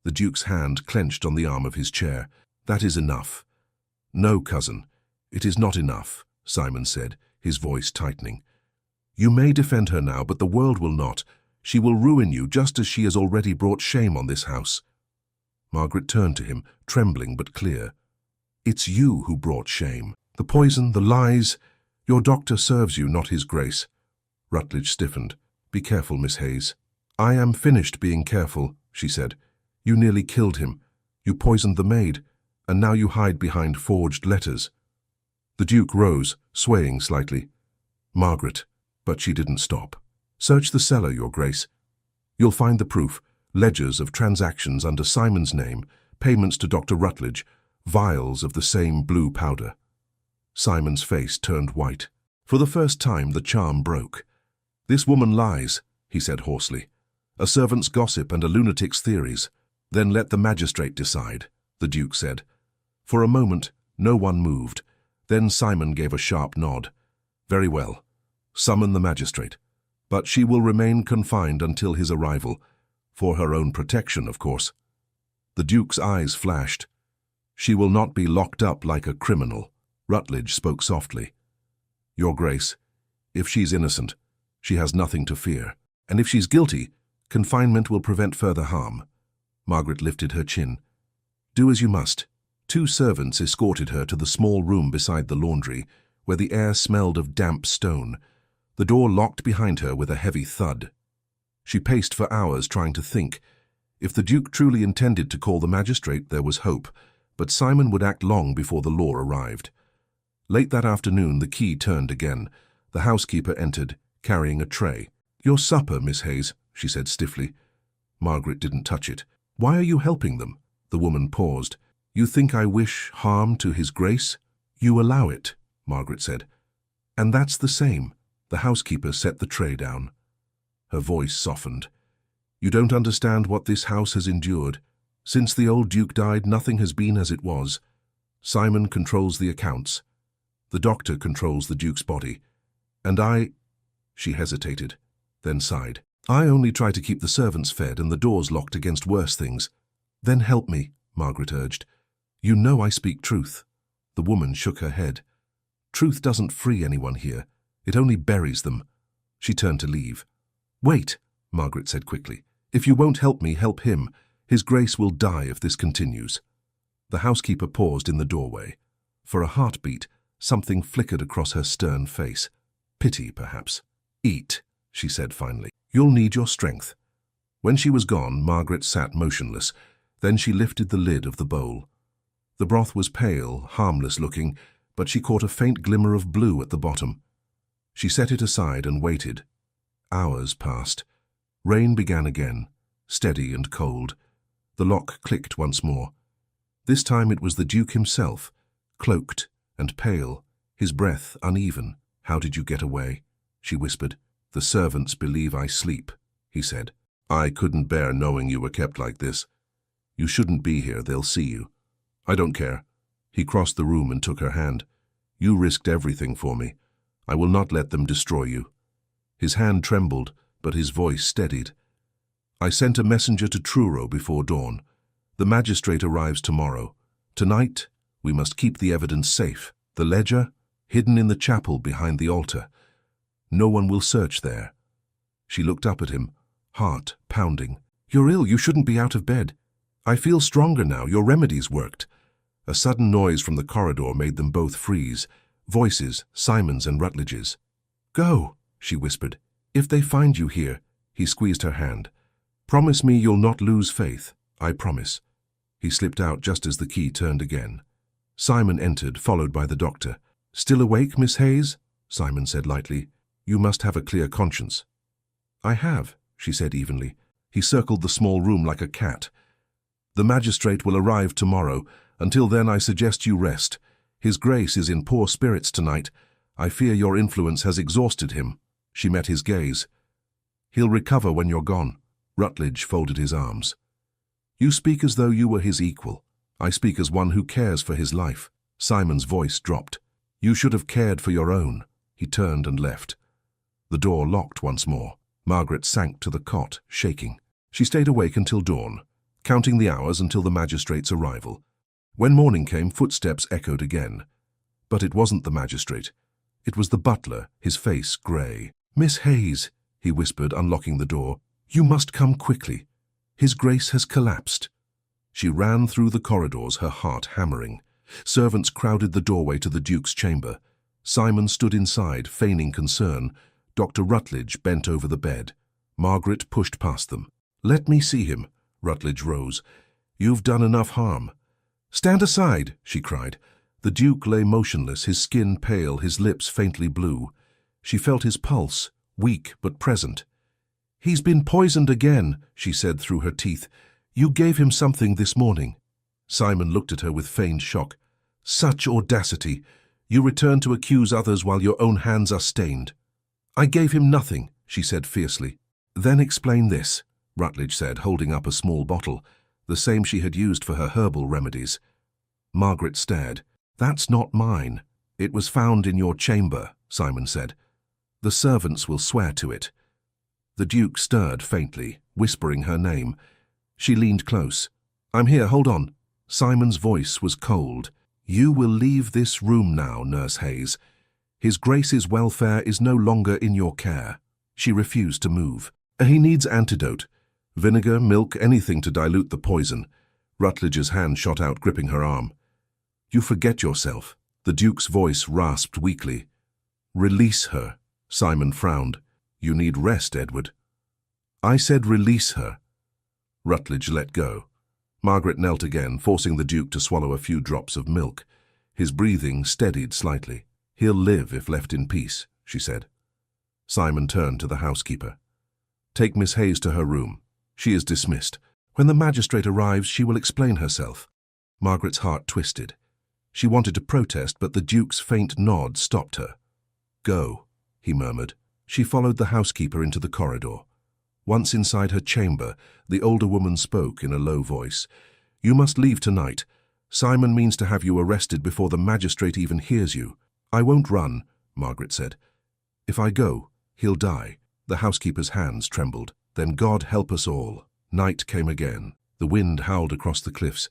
The Duke's hand clenched on the arm of his chair. "That is enough." "No, cousin, it is not enough," Simon said, his voice tightening. "You may defend her now, but the world will not. She will ruin you just as she has already brought shame on this house." Margaret turned to him, trembling but clear. "It's you who brought shame. The poison, the lies. Your doctor serves you, not his Grace." Rutledge stiffened. "Be careful, Miss Hayes." "I am finished being careful," she said. "You nearly killed him. You poisoned the maid, and now you hide behind forged letters." The Duke rose, swaying slightly. "Margaret," but she didn't stop. "Search the cellar, Your Grace. You'll find the proof, ledgers of transactions under Simon's name, payments to Dr. Rutledge, vials of the same blue powder." Simon's face turned white. For the first time, the charm broke. "This woman lies," he said hoarsely. "A servant's gossip and a lunatic's theories." "Then let the magistrate decide," the Duke said. For a moment, no one moved. Then Simon gave a sharp nod. "Very well. Summon the magistrate. But she will remain confined until his arrival. For her own protection, of course." The Duke's eyes flashed. "She will not be locked up like a criminal." Rutledge spoke softly. "Your Grace, if she's innocent, she has nothing to fear. And if she's guilty, confinement will prevent further harm." Margaret lifted her chin. "Do as you must." 2 servants escorted her to the small room beside the laundry, where the air smelled of damp stone. The door locked behind her with a heavy thud. She paced for hours trying to think. If the Duke truly intended to call the magistrate, there was hope, but Simon would act long before the law arrived. Late that afternoon, the key turned again. The housekeeper entered, carrying a tray. "Your supper, Miss Hayes," she said stiffly. Margaret didn't touch it. "Why are you helping them?" The woman paused. "You think I wish harm to his Grace?" "You allow it," Margaret said. "And that's the same." The housekeeper set the tray down. Her voice softened. "You don't understand what this house has endured. Since the old Duke died, nothing has been as it was. Simon controls the accounts. The doctor controls the Duke's body. And I—" She hesitated, then sighed. "I only try to keep the servants fed and the doors locked against worse things." "Then help me," Margaret urged. "You know I speak truth." The woman shook her head. "Truth doesn't free anyone here. It only buries them." She turned to leave. "Wait," Margaret said quickly. "If you won't help me, help him. His Grace will die if this continues." The housekeeper paused in the doorway. For a heartbeat, something flickered across her stern face. Pity, perhaps. "Eat," she said finally. You'll need your strength. When she was gone, Margaret sat motionless. Then she lifted the lid of the bowl. The broth was pale, harmless-looking, but she caught a faint glimmer of blue at the bottom. She set it aside and waited. Hours passed. Rain began again, steady and cold. The lock clicked once more. This time it was the Duke himself, cloaked and pale, his breath uneven. "How did you get away?" she whispered. "The servants believe I sleep," he said. "I couldn't bear knowing you were kept like this. You shouldn't be here, they'll see you." "I don't care." He crossed the room and took her hand. "You risked everything for me. I will not let them destroy you." His hand trembled, but his voice steadied. "I sent a messenger to Truro before dawn. The magistrate arrives tomorrow. Tonight, we must keep the evidence safe. The ledger, hidden in the chapel behind the altar. No one will search there." She looked up at him, heart pounding. "You're ill, you shouldn't be out of bed." "I feel stronger now, your remedies worked." A sudden noise from the corridor made them both freeze. Voices, Simon's and Rutledge's. "Go," she whispered. "If they find you here," he squeezed her hand. "Promise me you'll not lose faith." "I promise." He slipped out just as the key turned again. Simon entered, followed by the doctor. "Still awake, Miss Hayes?" Simon said lightly. "You must have a clear conscience." "I have," she said evenly. He circled the small room like a cat. "The magistrate will arrive tomorrow. Until then I suggest you rest. His Grace is in poor spirits tonight. I fear your influence has exhausted him." She met his gaze. "He'll recover when you're gone." Rutledge folded his arms. "You speak as though you were his equal. I speak as one who cares for his life." Simon's voice dropped. "You should have cared for your own." He turned and left. The door locked once more. Margaret sank to the cot, shaking. She stayed awake until dawn, counting the hours until the magistrate's arrival. When morning came, footsteps echoed again. But it wasn't the magistrate. It was the butler, his face grey. "Miss Hayes," he whispered, unlocking the door. "You must come quickly. His Grace has collapsed." She ran through the corridors, her heart hammering. Servants crowded the doorway to the Duke's chamber. Simon stood inside, feigning concern. Dr. Rutledge bent over the bed. Margaret pushed past them. "Let me see him." Rutledge rose. "You've done enough harm." "Stand aside," she cried. The Duke lay motionless, his skin pale, his lips faintly blue. She felt his pulse, weak but present. "He's been poisoned again," she said through her teeth. "You gave him something this morning." Simon looked at her with feigned shock. "Such audacity! You return to accuse others while your own hands are stained." "I gave him nothing," she said fiercely. "Then explain this," Rutledge said, holding up a small bottle, the same she had used for her herbal remedies. Margaret stared. "That's not mine. It was found in your chamber," Simon said. "The servants will swear to it." The Duke stirred faintly, whispering her name. She leaned close. "I'm here, hold on." Simon's voice was cold. "You will leave this room now, Nurse Hayes. His Grace's welfare is no longer in your care." She refused to move. "He needs antidote. Vinegar, milk, anything to dilute the poison." Rutledge's hand shot out, gripping her arm. "You forget yourself." The Duke's voice rasped weakly. "Release her." Simon frowned. "You need rest, Edward." "I said release her." Rutledge let go. Margaret knelt again, forcing the Duke to swallow a few drops of milk. His breathing steadied slightly. "He'll live if left in peace," she said. Simon turned to the housekeeper. "Take Miss Hayes to her room. She is dismissed. When the magistrate arrives, she will explain herself." Margaret's heart twisted. She wanted to protest, but the Duke's faint nod stopped her. "Go," he murmured. She followed the housekeeper into the corridor. Once inside her chamber, the older woman spoke in a low voice. "You must leave tonight. Simon means to have you arrested before the magistrate even hears you." "I won't run," Margaret said. "If I go, he'll die." The housekeeper's hands trembled. "Then God help us all." Night came again. The wind howled across the cliffs.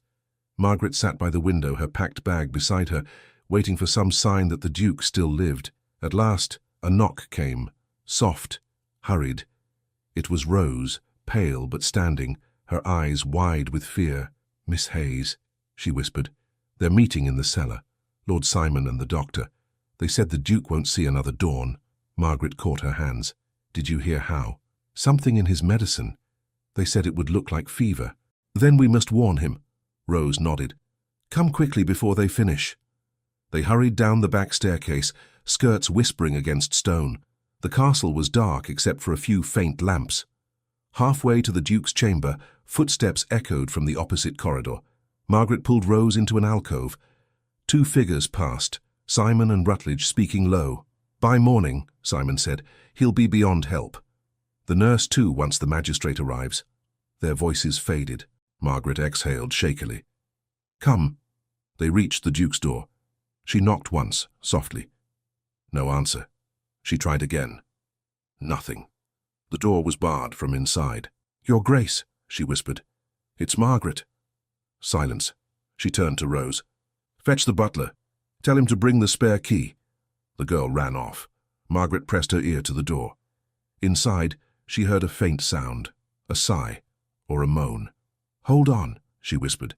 Margaret sat by the window, her packed bag beside her, waiting for some sign that the Duke still lived. At last, a knock came, soft, hurried. It was Rose, pale but standing, her eyes wide with fear. "Miss Hayes," she whispered. "They're meeting in the cellar, Lord Simon and the doctor. They said the Duke won't see another dawn." Margaret caught her hands. Did you hear how? Something in his medicine. They said it would look like fever. Then we must warn him. Rose nodded. Come quickly before they finish. They hurried down the back staircase, skirts whispering against stone. The castle was dark except for a few faint lamps. Halfway to the Duke's chamber, footsteps echoed from the opposite corridor. Margaret pulled Rose into an alcove. Two figures passed, Simon and Rutledge speaking low. By morning, Simon said, he'll be beyond help. The nurse too once the magistrate arrives. Their voices faded. Margaret exhaled shakily. Come. They reached the Duke's door. She knocked once, softly. No answer. She tried again. Nothing. The door was barred from inside. Your Grace, she whispered. It's Margaret. Silence. She turned to Rose. Fetch the butler. Tell him to bring the spare key. The girl ran off. Margaret pressed her ear to the door. Inside, she heard a faint sound, a sigh, or a moan. Hold on, she whispered.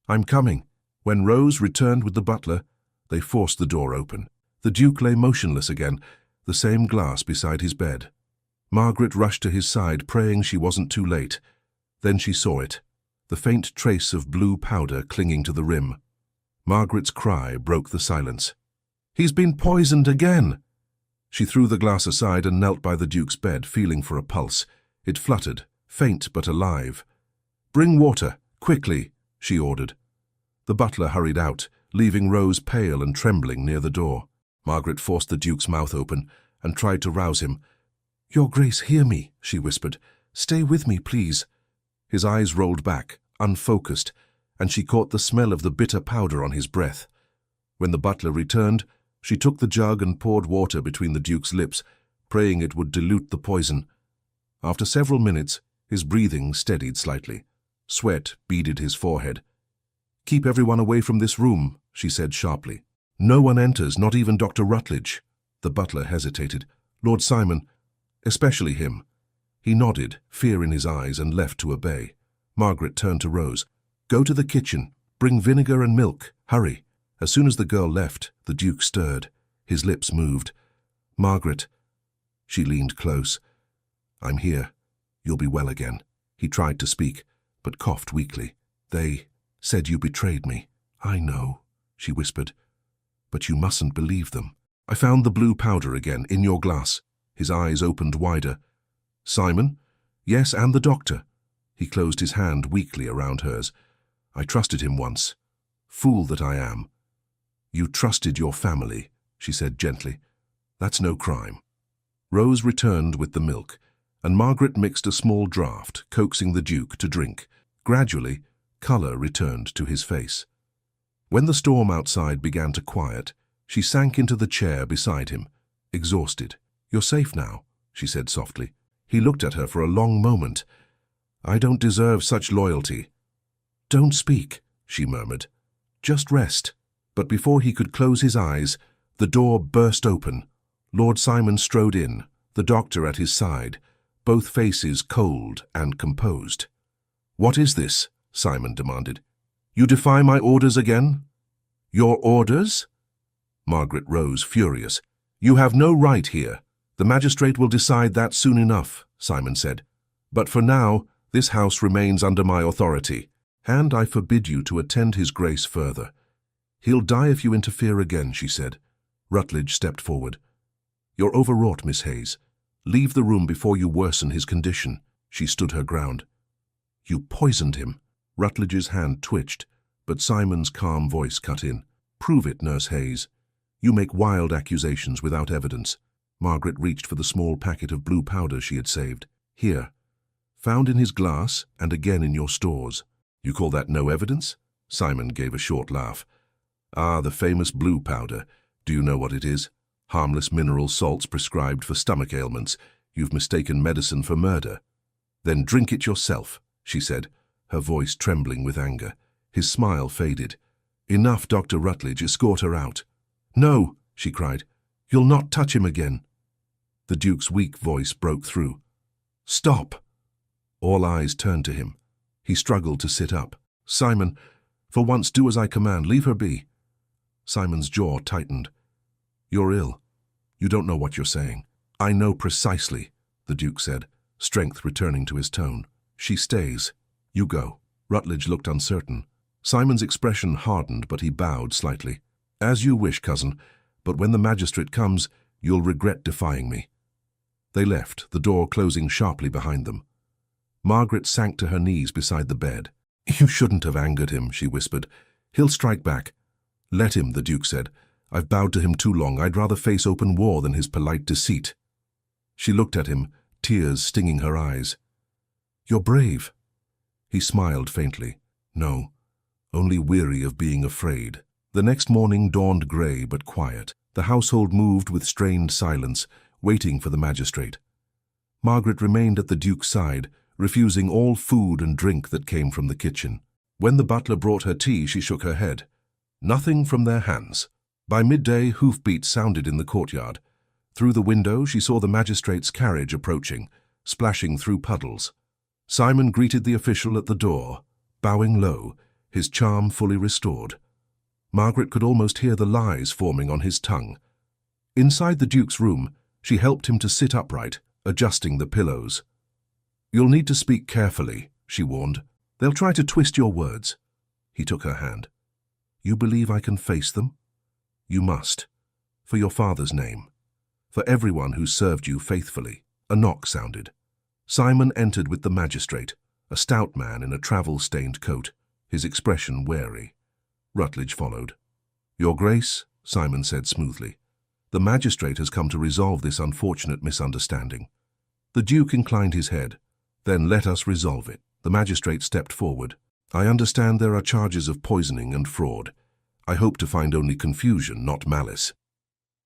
I'm coming. When Rose returned with the butler, they forced the door open. The Duke lay motionless again, the same glass beside his bed. Margaret rushed to his side, praying she wasn't too late. Then she saw it, the faint trace of blue powder clinging to the rim. Margaret's cry broke the silence. He's been poisoned again! She threw the glass aside and knelt by the Duke's bed, feeling for a pulse. It fluttered, faint but alive. Bring water, quickly, she ordered. The butler hurried out, leaving Rose pale and trembling near the door. Margaret forced the Duke's mouth open and tried to rouse him. Your Grace, hear me, she whispered. Stay with me, please. His eyes rolled back, unfocused, and she caught the smell of the bitter powder on his breath. When the butler returned, she took the jug and poured water between the Duke's lips, praying it would dilute the poison. After several minutes, his breathing steadied slightly. Sweat beaded his forehead. Keep everyone away from this room, she said sharply. No one enters, not even Dr. Rutledge. The butler hesitated. Lord Simon, especially him. He nodded, fear in his eyes, and left to obey. Margaret turned to Rose. Go to the kitchen. Bring vinegar and milk. Hurry. As soon as the girl left, the Duke stirred. His lips moved. Margaret. She leaned close. I'm here. You'll be well again. He tried to speak, but coughed weakly. They said you betrayed me. I know, she whispered. But you mustn't believe them. I found the blue powder again, in your glass. His eyes opened wider. Simon? Yes, and the doctor. He closed his hand weakly around hers. I trusted him once. Fool that I am. You trusted your family, she said gently. That's no crime. Rose returned with the milk, and Margaret mixed a small draught, coaxing the Duke to drink. Gradually, colour returned to his face. When the storm outside began to quiet, she sank into the chair beside him, exhausted. You're safe now, she said softly. He looked at her for a long moment. I don't deserve such loyalty. Don't speak, she murmured. Just rest. But before he could close his eyes, the door burst open. Lord Simon strode in, the doctor at his side, both faces cold and composed. What is this? Simon demanded. You defy my orders again? Your orders? Margaret rose, furious. You have no right here. The magistrate will decide that soon enough, Simon said. But for now, this house remains under my authority, and I forbid you to attend his grace further. He'll die if you interfere again, she said. Rutledge stepped forward. You're overwrought, Miss Hayes. Leave the room before you worsen his condition. She stood her ground. You poisoned him. Rutledge's hand twitched, but Simon's calm voice cut in. Prove it, Nurse Hayes. You make wild accusations without evidence. Margaret reached for the small packet of blue powder she had saved. Here. Found in his glass and again in your stores. You call that no evidence? Simon gave a short laugh. Ah, the famous blue powder. Do you know what it is? Harmless mineral salts prescribed for stomach ailments. You've mistaken medicine for murder. Then drink it yourself, she said, her voice trembling with anger. His smile faded. Enough, Dr. Rutledge, escort her out. No, she cried. You'll not touch him again. The Duke's weak voice broke through. Stop! All eyes turned to him. He struggled to sit up. Simon, for once do as I command. Leave her be. Simon's jaw tightened. You're ill. You don't know what you're saying. I know precisely. the Duke said, strength returning to his tone. She stays. You go. Rutledge looked uncertain. Simon's expression hardened, but he bowed slightly. As you wish, cousin, but when the magistrate comes, you'll regret defying me. They left, the door closing sharply behind them. Margaret sank to her knees beside the bed. You shouldn't have angered him, she whispered. He'll strike back. Let him, the Duke said. I've bowed to him too long. I'd rather face open war than his polite deceit. She looked at him, tears stinging her eyes. You're brave. He smiled faintly. No, only weary of being afraid. The next morning dawned grey but quiet. The household moved with strained silence, waiting for the magistrate. Margaret remained at the Duke's side, refusing all food and drink that came from the kitchen. When the butler brought her tea, she shook her head. Nothing from their hands. By midday, hoofbeats sounded in the courtyard. Through the window, she saw the magistrate's carriage approaching, splashing through puddles. Simon greeted the official at the door, bowing low, his charm fully restored. Margaret could almost hear the lies forming on his tongue. Inside the Duke's room, she helped him to sit upright, adjusting the pillows. You'll need to speak carefully, she warned. They'll try to twist your words. He took her hand. You believe I can face them? You must. For your father's name. For everyone who served you faithfully. A knock sounded. Simon entered with the magistrate, a stout man in a travel-stained coat, his expression wary. Rutledge followed. Your Grace, Simon said smoothly. The magistrate has come to resolve this unfortunate misunderstanding. The Duke inclined his head. Then let us resolve it. The magistrate stepped forward. I understand there are charges of poisoning and fraud. I hope to find only confusion, not malice.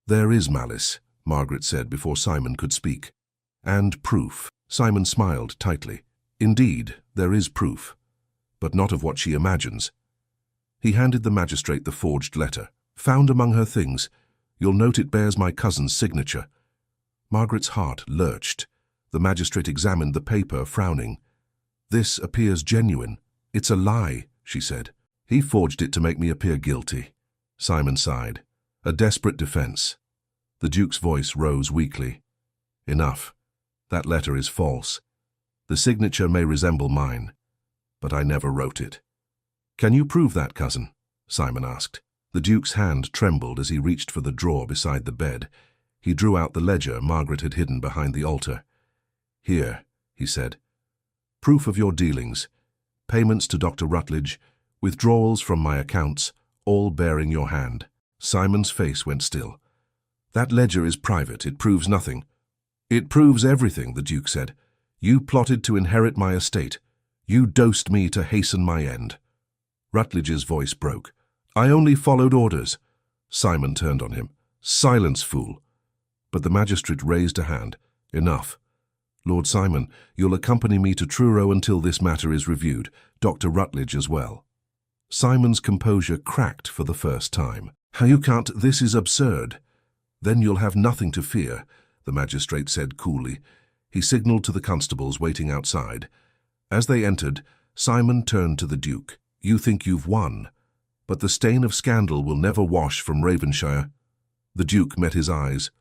There is malice, Margaret said before Simon could speak. And proof. Simon smiled tightly. Indeed, there is proof, but not of what she imagines. He handed the magistrate the forged letter. Found among her things. You'll note it bears my cousin's signature. Margaret's heart lurched. The magistrate examined the paper, frowning. This appears genuine. It's a lie, she said. He forged it to make me appear guilty. Simon sighed. A desperate defense. The Duke's voice rose weakly. Enough. That letter is false. The signature may resemble mine, but I never wrote it. Can you prove that, cousin? Simon asked. The Duke's hand trembled as he reached for the drawer beside the bed. He drew out the ledger Margaret had hidden behind the altar. Here, he said. Proof of your dealings. Payments to Dr. Rutledge, withdrawals from my accounts, all bearing your hand. Simon's face went still. That ledger is private. It proves nothing. It proves everything, the Duke said. You plotted to inherit my estate. You dosed me to hasten my end. Rutledge's voice broke. I only followed orders. Simon turned on him. Silence, fool. But the magistrate raised a hand. Enough. Lord Simon, you'll accompany me to Truro until this matter is reviewed. Dr. Rutledge as well. Simon's composure cracked for the first time. You can't. This is absurd. Then you'll have nothing to fear, the magistrate said coolly. He signalled to the constables waiting outside. As they entered, Simon turned to the Duke. You think you've won, but the stain of scandal will never wash from Ravenshire. The Duke met his eyes.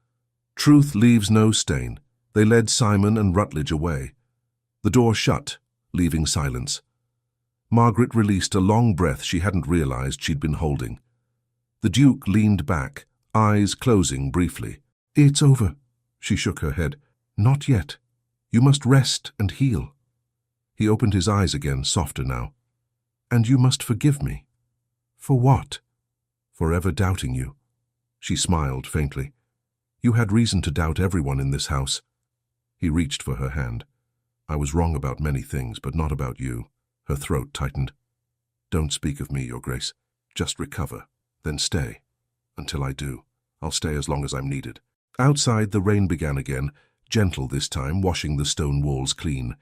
Truth leaves no stain. They led Simon and Rutledge away. The door shut, leaving silence. Margaret released a long breath she hadn't realized she'd been holding. The Duke leaned back, eyes closing briefly. It's over. She shook her head. Not yet. You must rest and heal. He opened his eyes again, softer now. And you must forgive me. For what? For ever doubting you. She smiled faintly. You had reason to doubt everyone in this house. He reached for her hand. I was wrong about many things, but not about you. Her throat tightened. Don't speak of me, Your Grace. Just recover, then stay. Until I do. I'll stay as long as I'm needed. Outside, the rain began again, gentle this time, washing the stone walls clean.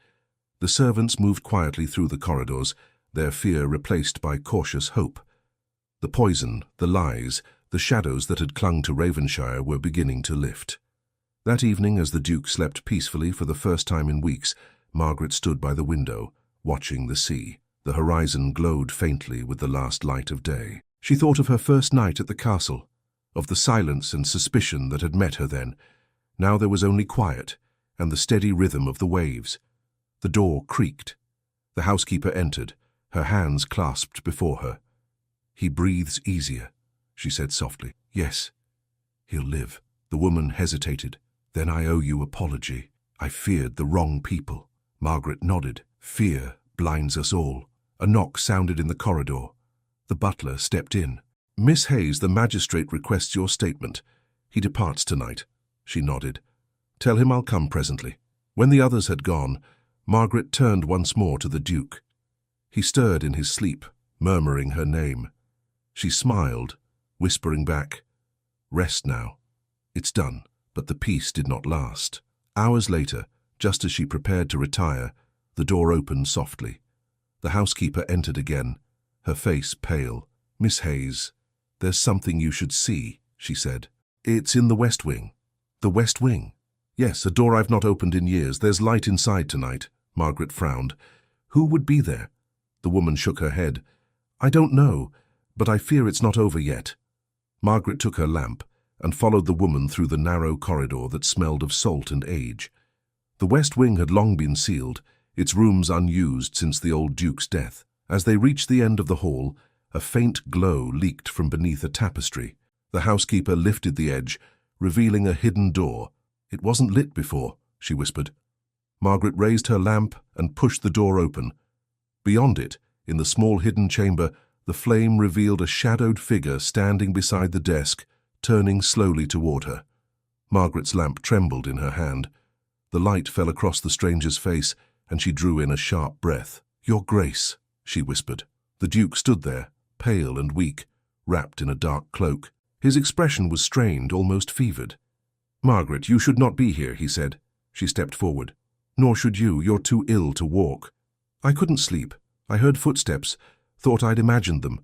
The servants moved quietly through the corridors, their fear replaced by cautious hope. The poison, the lies, the shadows that had clung to Ravenshire were beginning to lift. That evening, as the Duke slept peacefully for the first time in weeks, Margaret stood by the window, watching the sea. The horizon glowed faintly with the last light of day. She thought of her first night at the castle, of the silence and suspicion that had met her then. Now there was only quiet, and the steady rhythm of the waves. The door creaked. The housekeeper entered, her hands clasped before her. "He breathes easier," she said softly. "Yes, he'll live." The woman hesitated. "Then I owe you apology. I feared the wrong people." Margaret nodded. "Fear blinds us all." A knock sounded in the corridor. The butler stepped in. "Miss Hayes, the magistrate requests your statement. He departs tonight." She nodded. "Tell him I'll come presently." When the others had gone, Margaret turned once more to the Duke. He stirred in his sleep, murmuring her name. She smiled, whispering back, "Rest now. It's done." But the peace did not last. Hours later, just as she prepared to retire, the door opened softly. The housekeeper entered again, her face pale. "Miss Hayes, there's something you should see," she said. "It's in the West Wing." "The West Wing?" "Yes, a door I've not opened in years. There's light inside tonight." Margaret frowned. "Who would be there?" The woman shook her head. "I don't know, but I fear it's not over yet." Margaret took her lamp and followed the woman through the narrow corridor that smelled of salt and age. The West Wing had long been sealed, its rooms unused since the old Duke's death. As they reached the end of the hall, a faint glow leaked from beneath a tapestry. The housekeeper lifted the edge, revealing a hidden door. "It wasn't lit before," she whispered. Margaret raised her lamp and pushed the door open. Beyond it, in the small hidden chamber, the flame revealed a shadowed figure standing beside the desk, turning slowly toward her. Margaret's lamp trembled in her hand. The light fell across the stranger's face, and she drew in a sharp breath. "Your Grace," she whispered. The Duke stood there, pale and weak, wrapped in a dark cloak. His expression was strained, almost fevered. "Margaret, you should not be here," he said. She stepped forward. "Nor should you. You're too ill to walk." "I couldn't sleep. I heard footsteps, thought I'd imagined them,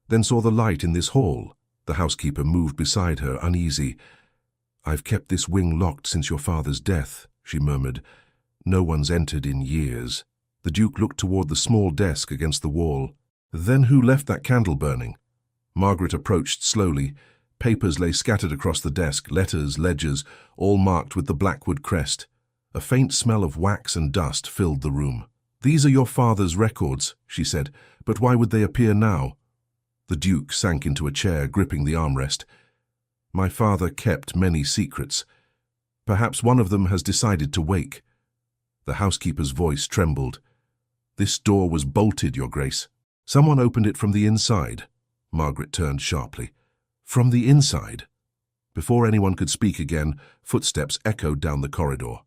then saw the light in this hall." The housekeeper moved beside her, uneasy. "I've kept this wing locked since your father's death," she murmured. "No one's entered in years." The Duke looked toward the small desk against the wall. "Then who left that candle burning?" Margaret approached slowly. Papers lay scattered across the desk, letters, ledgers, all marked with the Blackwood crest. A faint smell of wax and dust filled the room. "These are your father's records," she said, "but why would they appear now?" The Duke sank into a chair, gripping the armrest. "My father kept many secrets. Perhaps one of them has decided to wake." The housekeeper's voice trembled. "This door was bolted, Your Grace. Someone opened it from the inside." Margaret turned sharply. "From the inside?" Before anyone could speak again, footsteps echoed down the corridor.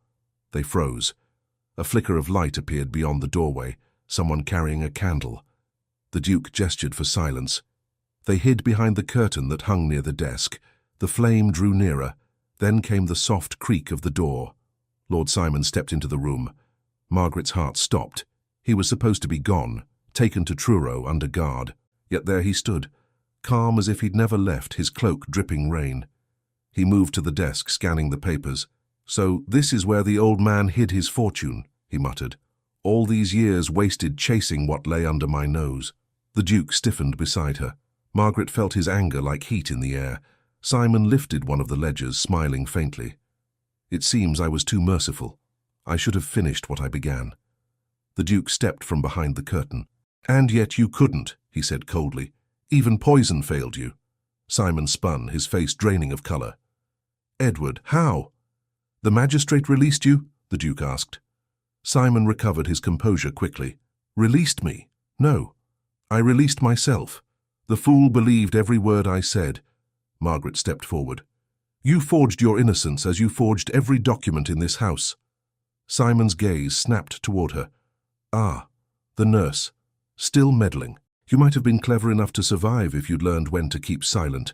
They froze. A flicker of light appeared beyond the doorway, someone carrying a candle. The Duke gestured for silence. They hid behind the curtain that hung near the desk. The flame drew nearer. Then came the soft creak of the door. Lord Simon stepped into the room. Margaret's heart stopped. He was supposed to be gone, taken to Truro under guard. Yet there he stood, calm as if he'd never left, his cloak dripping rain. He moved to the desk, scanning the papers. "So this is where the old man hid his fortune," he muttered. "All these years wasted chasing what lay under my nose." The Duke stiffened beside her. Margaret felt his anger like heat in the air. Simon lifted one of the ledgers, smiling faintly. "It seems I was too merciful. I should have finished what I began." The Duke stepped from behind the curtain. "And yet you couldn't," he said coldly. "Even poison failed you." Simon spun, his face draining of colour. "Edward, how?" "The magistrate released you?" the Duke asked. Simon recovered his composure quickly. "Released me? No. I released myself. The fool believed every word I said." Margaret stepped forward. "You forged your innocence as you forged every document in this house." Simon's gaze snapped toward her. "Ah, the nurse. Still meddling. You might have been clever enough to survive if you'd learned when to keep silent."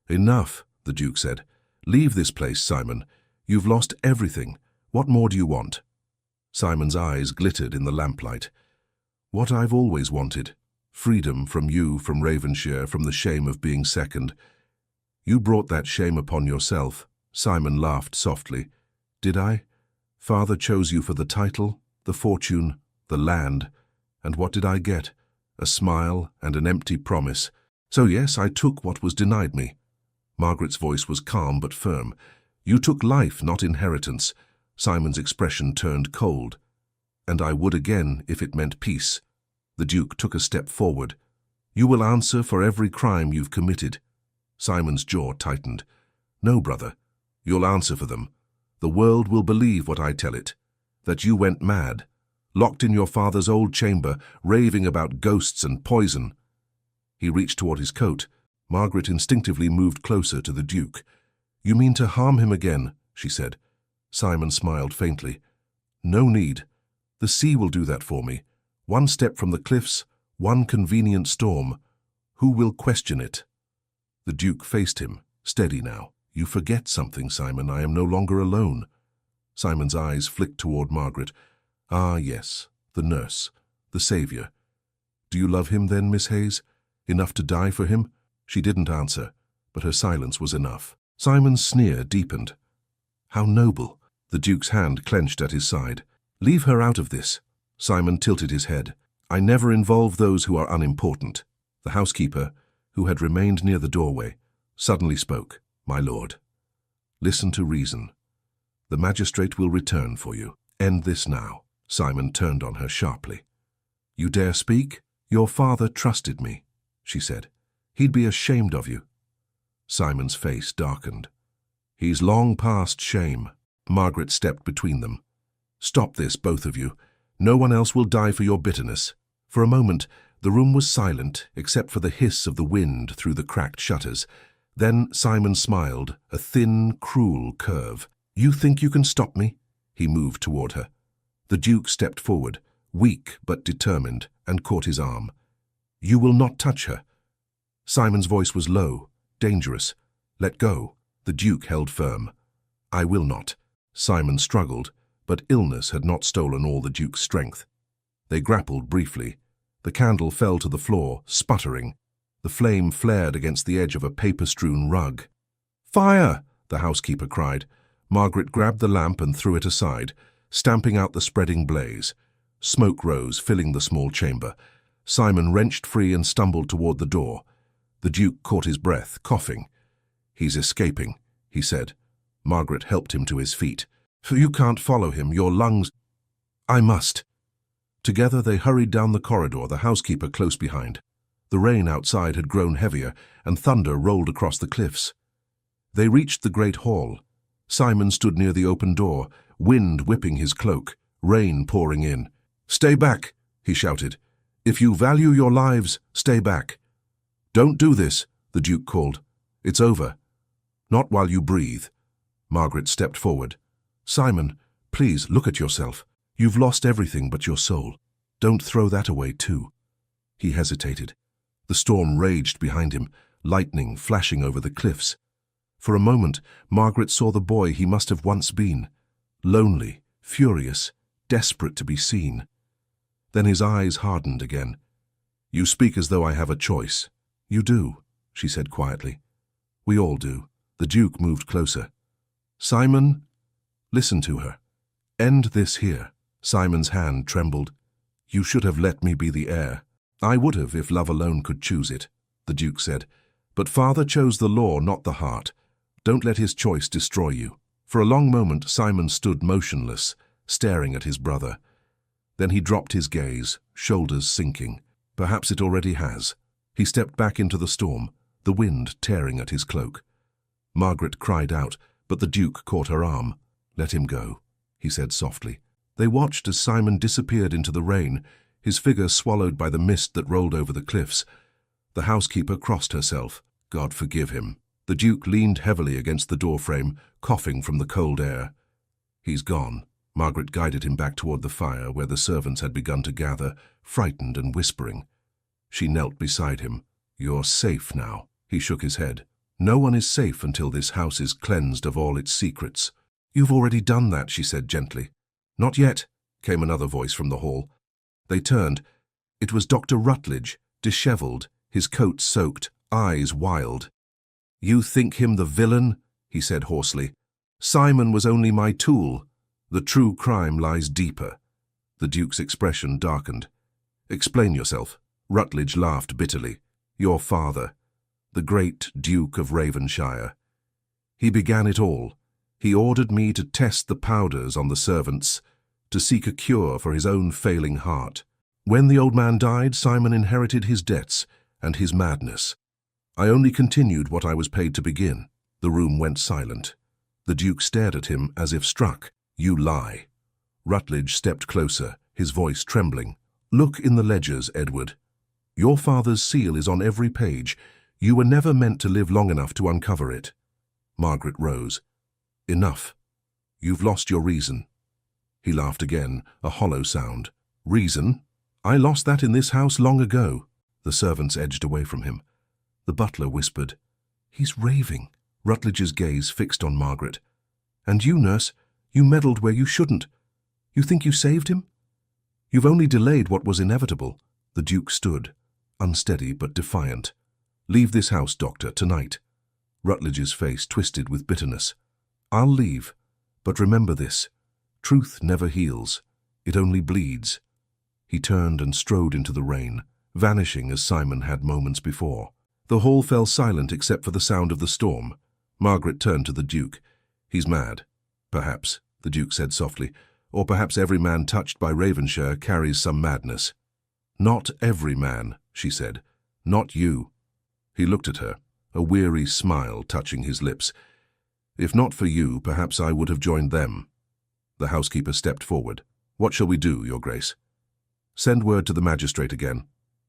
"Enough," the Duke said. "Leave this place, Simon. You've lost everything. What more do you want?" Simon's eyes glittered in the lamplight. "What I've always wanted. Freedom from you, from Ravenshire, from the shame of being second. You brought that shame upon yourself." Simon laughed softly. "Did I? Father chose you for the title, the fortune, the land. And what did I get? A smile and an empty promise. So yes, I took what was denied me." Margaret's voice was calm but firm. "You took life, not inheritance. Simon's expression turned cold. "And I would again if it meant peace." The Duke took a step forward. "You will answer for every crime you've committed." Simon's jaw tightened. "No, brother. You'll answer for them. The world will believe what I tell it, that you went mad, locked in your father's old chamber, raving about ghosts and poison." He reached toward his coat. Margaret instinctively moved closer to the Duke. "You mean to harm him again?" she said. Simon smiled faintly. "No need. The sea will do that for me. One step from the cliffs, one convenient storm. Who will question it?" The Duke faced him, steady now. "You forget something, Simon. I am no longer alone." Simon's eyes flicked toward Margaret. "Ah, yes, the nurse, the saviour. Do you love him then, Miss Hayes? Enough to die for him?" She didn't answer, but her silence was enough. Simon's sneer deepened. "How noble!" The Duke's hand clenched at his side. "Leave her out of this." Simon tilted his head. "I never involve those who are unimportant." The housekeeper, who had remained near the doorway, suddenly spoke. "My lord, listen to reason. The magistrate will return for you. End this now." Simon turned on her sharply. "You dare speak? Your father trusted me," she said. "He'd be ashamed of you." Simon's face darkened. "He's long past shame." Margaret stepped between them. "Stop this, both of you. No one else will die for your bitterness." For a moment, the room was silent, except for the hiss of the wind through the cracked shutters. Then Simon smiled, a thin, cruel curve. "You think you can stop me?" He moved toward her. The Duke stepped forward, weak but determined, and caught his arm. "You will not touch her." Simon's voice was low, dangerous. "Let go." The Duke held firm. "I will not." Simon struggled, but illness had not stolen all the Duke's strength. They grappled briefly. The candle fell to the floor, sputtering. The flame flared against the edge of a paper-strewn rug. "Fire!" the housekeeper cried. Margaret grabbed the lamp and threw it aside, stamping out the spreading blaze. Smoke rose, filling the small chamber. Simon wrenched free and stumbled toward the door. The Duke caught his breath, coughing. "He's escaping," he said. Margaret helped him to his feet. "You can't follow him, your lungs—" "I must." Together they hurried down the corridor, the housekeeper close behind. The rain outside had grown heavier, and thunder rolled across the cliffs. They reached the great hall. Simon stood near the open door, wind whipping his cloak, rain pouring in. "Stay back," he shouted. "If you value your lives, stay back." "Don't do this," the Duke called. "It's over." "Not while you breathe." Margaret stepped forward. "Simon, please look at yourself. You've lost everything but your soul. Don't throw that away too." He hesitated. The storm raged behind him, lightning flashing over the cliffs. For a moment, Margaret saw the boy he must have once been, lonely, furious, desperate to be seen. Then his eyes hardened again. "You speak as though I have a choice." "You do," she said quietly. "We all do." The Duke moved closer. "Simon, listen to her. End this here." Simon's hand trembled. "You should have let me be the heir." "I would have if love alone could choose it," the Duke said. "But father chose the law, not the heart. Don't let his choice destroy you." For a long moment Simon stood motionless, staring at his brother. Then he dropped his gaze, shoulders sinking. Perhaps it already has. He stepped back into the storm, the wind tearing at his cloak. Margaret cried out, but the Duke caught her arm. "Let him go," he said softly. They watched as Simon disappeared into the rain, his figure swallowed by the mist that rolled over the cliffs. The housekeeper crossed herself. God forgive him. The Duke leaned heavily against the doorframe, coughing from the cold air. "He's gone." Margaret guided him back toward the fire, where the servants had begun to gather, frightened and whispering. She knelt beside him. "You're safe now." He shook his head. "No one is safe until this house is cleansed of all its secrets." "You've already done that," she said gently. "Not yet," came another voice from the hall. They turned. It was Dr. Rutledge, disheveled, his coat soaked, eyes wild. "You think him the villain?" he said hoarsely. "Simon was only my tool. The true crime lies deeper." The Duke's expression darkened. "Explain yourself." Rutledge laughed bitterly. "Your father, the great Duke of Ravenshire. He began it all. He ordered me to test the powders on the servants, to seek a cure for his own failing heart. When the old man died, Simon inherited his debts and his madness. I only continued what I was paid to begin. The room went silent. The Duke stared at him as if struck. "You lie." Rutledge stepped closer, his voice trembling. "Look in the ledgers, Edward. Your father's seal is on every page. You were never meant to live long enough to uncover it." Margaret rose. "Enough. You've lost your reason." He laughed again, a hollow sound. "Reason? I lost that in this house long ago." The servants edged away from him. The butler whispered, "He's raving." Rutledge's gaze fixed on Margaret. "And you, nurse, you meddled where you shouldn't. You think you saved him? You've only delayed what was inevitable." The Duke stood, unsteady but defiant. "Leave this house, Doctor, tonight." Rutledge's face twisted with bitterness. "I'll leave, but remember this. Truth never heals. It only bleeds." He turned and strode into the rain, vanishing as Simon had moments before. The hall fell silent except for the sound of the storm. Margaret turned to the Duke. "He's mad." "Perhaps," the Duke said softly, "or perhaps every man touched by Ravenshire carries some madness." "Not every man," she said. "Not you." He looked at her, a weary smile touching his lips. "If not for you, perhaps I would have joined them." The housekeeper stepped forward. "What shall we do, Your Grace?" "Send word to the magistrate again.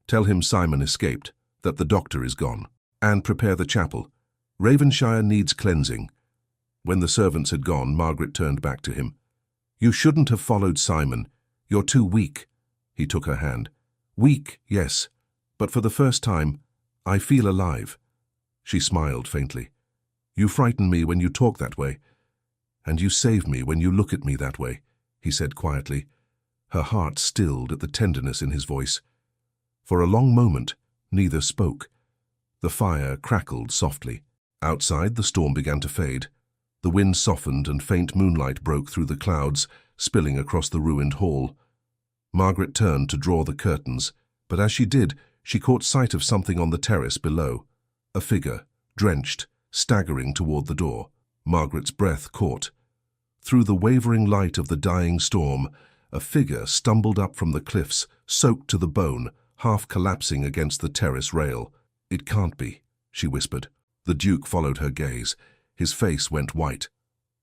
Tell him Simon escaped, that the doctor is gone, and prepare the chapel. Ravenshire needs cleansing." When the servants had gone, Margaret turned back to him. "You shouldn't have followed Simon. You're too weak." He took her hand. "Weak, yes, but for the first time, I feel alive." She smiled faintly. "You frighten me when you talk that way, and you save me when you look at me that way," he said quietly. Her heart stilled at the tenderness in his voice. For a long moment, neither spoke. The fire crackled softly. Outside, the storm began to fade. The wind softened and faint moonlight broke through the clouds, spilling across the ruined hall. Margaret turned to draw the curtains, but as she did, she caught sight of something on the terrace below. A figure, drenched, staggering toward the door. Margaret's breath caught. Through the wavering light of the dying storm, a figure stumbled up from the cliffs, soaked to the bone, half collapsing against the terrace rail. "It can't be," she whispered. The Duke followed her gaze. His face went white.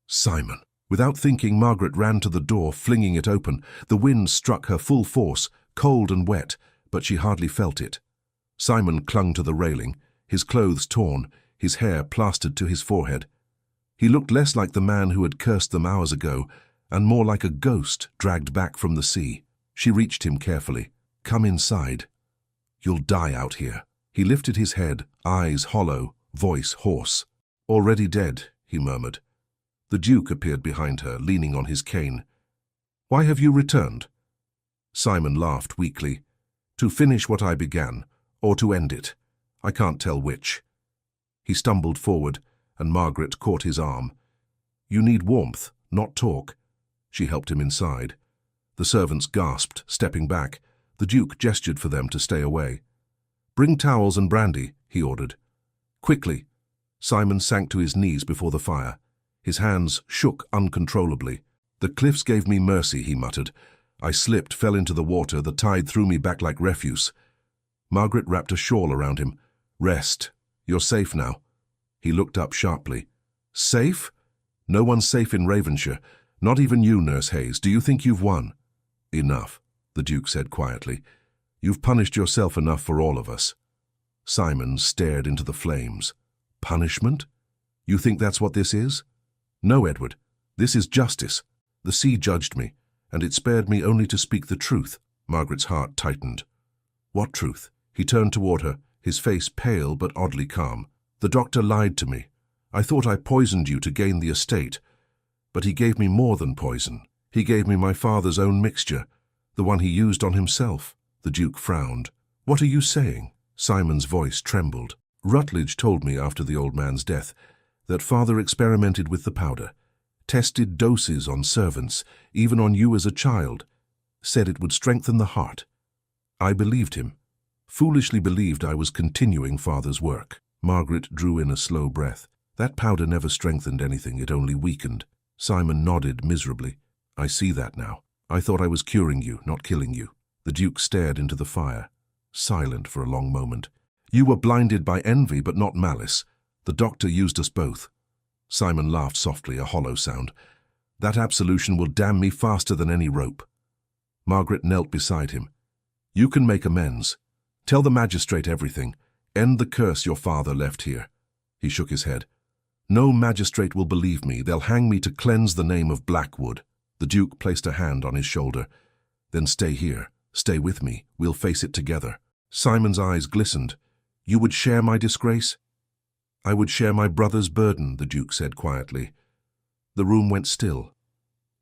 "Simon!" Without thinking, Margaret ran to the door, flinging it open. The wind struck her full force, cold and wet, but she hardly felt it. Simon clung to the railing, his clothes torn, his hair plastered to his forehead. He looked less like the man who had cursed them hours ago, and more like a ghost dragged back from the sea. She reached him carefully. "Come inside. You'll die out here." He lifted his head, eyes hollow, voice hoarse. "Already dead," he murmured. The Duke appeared behind her, leaning on his cane. "Why have you returned?" Simon laughed weakly. "To finish what I began, or to end it. I can't tell which." He stumbled forward, and Margaret caught his arm. "You need warmth, not talk." She helped him inside. The servants gasped, stepping back. The Duke gestured for them to stay away. "Bring towels and brandy," he ordered. "Quickly." Simon sank to his knees before the fire. His hands shook uncontrollably. "The cliffs gave me mercy," he muttered. "I slipped, fell into the water, the tide threw me back like refuse." Margaret wrapped a shawl around him. "Rest. You're safe now." He looked up sharply. "Safe? No one's safe in Ravenshire. Not even you, Nurse Hayes. Do you think you've won?" "Enough," the Duke said quietly. "You've punished yourself enough for all of us." Simon stared into the flames. "Punishment? You think that's what this is?" "No, Edward. This is justice. The sea judged me, and it spared me only to speak the truth." Margaret's heart tightened. "What truth?" He turned toward her, his face pale but oddly calm. "The doctor lied to me. I thought I poisoned you to gain the estate. But he gave me more than poison. He gave me my father's own mixture, the one he used on himself." The Duke frowned. "What are you saying?" Simon's voice trembled. "Rutledge told me after the old man's death that father experimented with the powder, tested doses on servants, even on you as a child, said it would strengthen the heart. I believed him, foolishly believed I was continuing father's work." Margaret drew in a slow breath. That powder never strengthened anything, it only weakened. Simon nodded miserably. I see that now. I thought I was curing you, not killing you. The Duke stared into the fire, silent for a long moment. You were blinded by envy, but not malice. The doctor used us both. Simon laughed softly, a hollow sound. That absolution will damn me faster than any rope. Margaret knelt beside him. You can make amends. Tell the magistrate everything. End the curse your father left here. He shook his head. No magistrate will believe me. They'll hang me to cleanse the name of Blackwood. The Duke placed a hand on his shoulder. Then stay here. Stay with me. We'll face it together. Simon's eyes glistened. You would share my disgrace? I would share my brother's burden, the Duke said quietly. The room went still.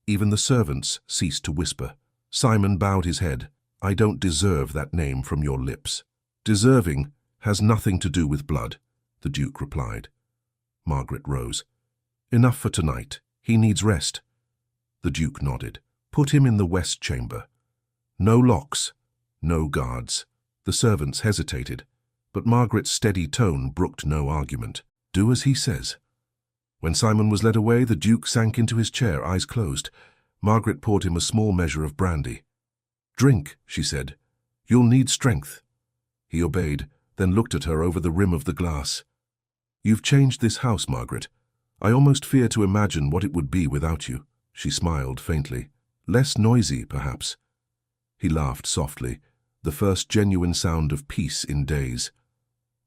Even the servants ceased to whisper. Simon bowed his head. I don't deserve that name from your lips. Deserving has nothing to do with blood, the Duke replied. Margaret rose. Enough for tonight. He needs rest. The Duke nodded. Put him in the west chamber. No locks, no guards. The servants hesitated, but Margaret's steady tone brooked no argument. Do as he says. When Simon was led away, the Duke sank into his chair, eyes closed. Margaret poured him a small measure of brandy. Drink, she said. You'll need strength. He obeyed, then looked at her over the rim of the glass. You've changed this house, Margaret. I almost fear to imagine what it would be without you. She smiled faintly. Less noisy, perhaps. He laughed softly, the first genuine sound of peace in days.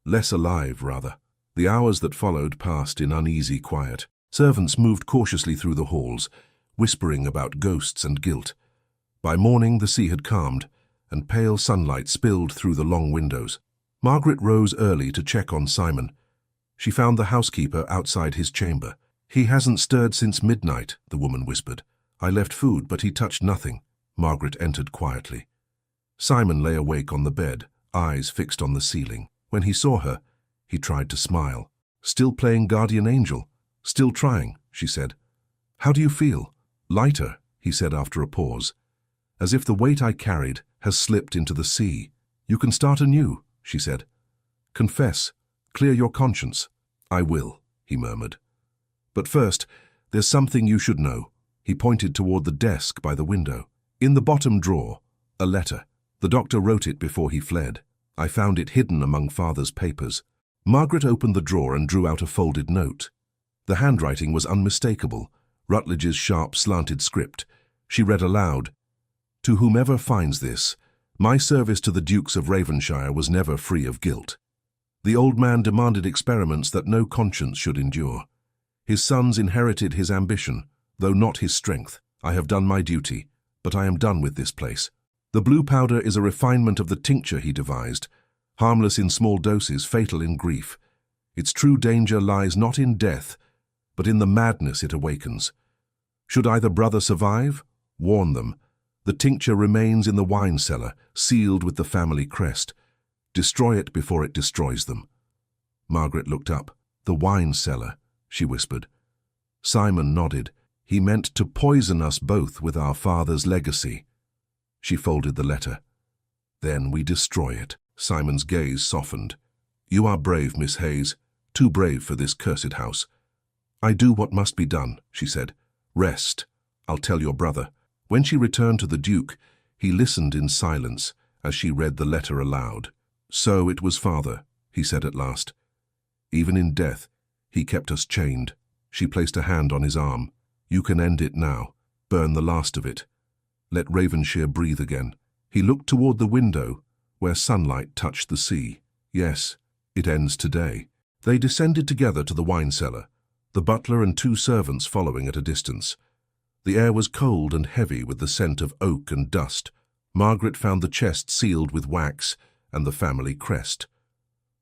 Less alive, rather. The hours that followed passed in uneasy quiet. Servants moved cautiously through the halls, whispering about ghosts and guilt. By morning the sea had calmed, and pale sunlight spilled through the long windows. Margaret rose early to check on Simon. She found the housekeeper outside his chamber. He hasn't stirred since midnight, the woman whispered. I left food, but he touched nothing. Margaret entered quietly. Simon lay awake on the bed, eyes fixed on the ceiling. When he saw her, he tried to smile. Still playing guardian angel? Still trying, she said. How do you feel? Lighter, he said after a pause. As if the weight I carried has slipped into the sea. You can start anew, she said. Confess. Clear your conscience. I will, he murmured. But first, there's something you should know. He pointed toward the desk by the window. In the bottom drawer, a letter. The doctor wrote it before he fled. I found it hidden among Father's papers. Margaret opened the drawer and drew out a folded note. The handwriting was unmistakable, Rutledge's sharp, slanted script. She read aloud, To whomever finds this, my service to the Dukes of Ravenshire was never free of guilt. The old man demanded experiments that no conscience should endure. His sons inherited his ambition, though not his strength. I have done my duty, but I am done with this place. The blue powder is a refinement of the tincture he devised, harmless in small doses, fatal in grief. Its true danger lies not in death, but in the madness it awakens. Should either brother survive, warn them. The tincture remains in the wine cellar, sealed with the family crest. Destroy it before it destroys them. Margaret looked up. The wine cellar, she whispered. Simon nodded. He meant to poison us both with our father's legacy. She folded the letter. Then we destroy it. Simon's gaze softened. You are brave, Miss Hayes. Too brave for this cursed house. I do what must be done, she said. Rest. I'll tell your brother. When she returned to the Duke, he listened in silence as she read the letter aloud. So it was father, he said at last. Even in death, he kept us chained. She placed a hand on his arm. You can end it now. Burn the last of it. Let Ravenshire breathe again. He looked toward the window, where sunlight touched the sea. Yes, it ends today. They descended together to the wine cellar, the butler and 2 servants following at a distance. The air was cold and heavy with the scent of oak and dust. Margaret found the chest sealed with wax and the family crest.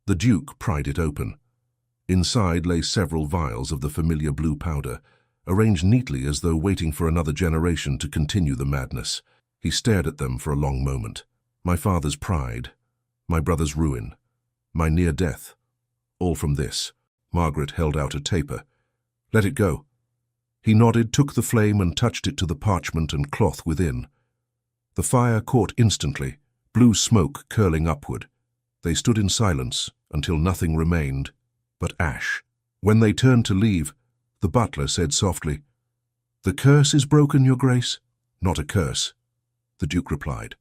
The Duke pried it open. Inside lay several vials of the familiar blue powder, arranged neatly as though waiting for another generation to continue the madness. He stared at them for a long moment. My father's pride, my brother's ruin, my near death, all from this. Margaret held out a taper. Let it go. He nodded, took the flame and touched it to the parchment and cloth within. The fire caught instantly, blue smoke curling upward. They stood in silence until nothing remained but ash. When they turned to leave, the butler said softly, "The curse is broken, your grace." "Not a curse," the Duke replied.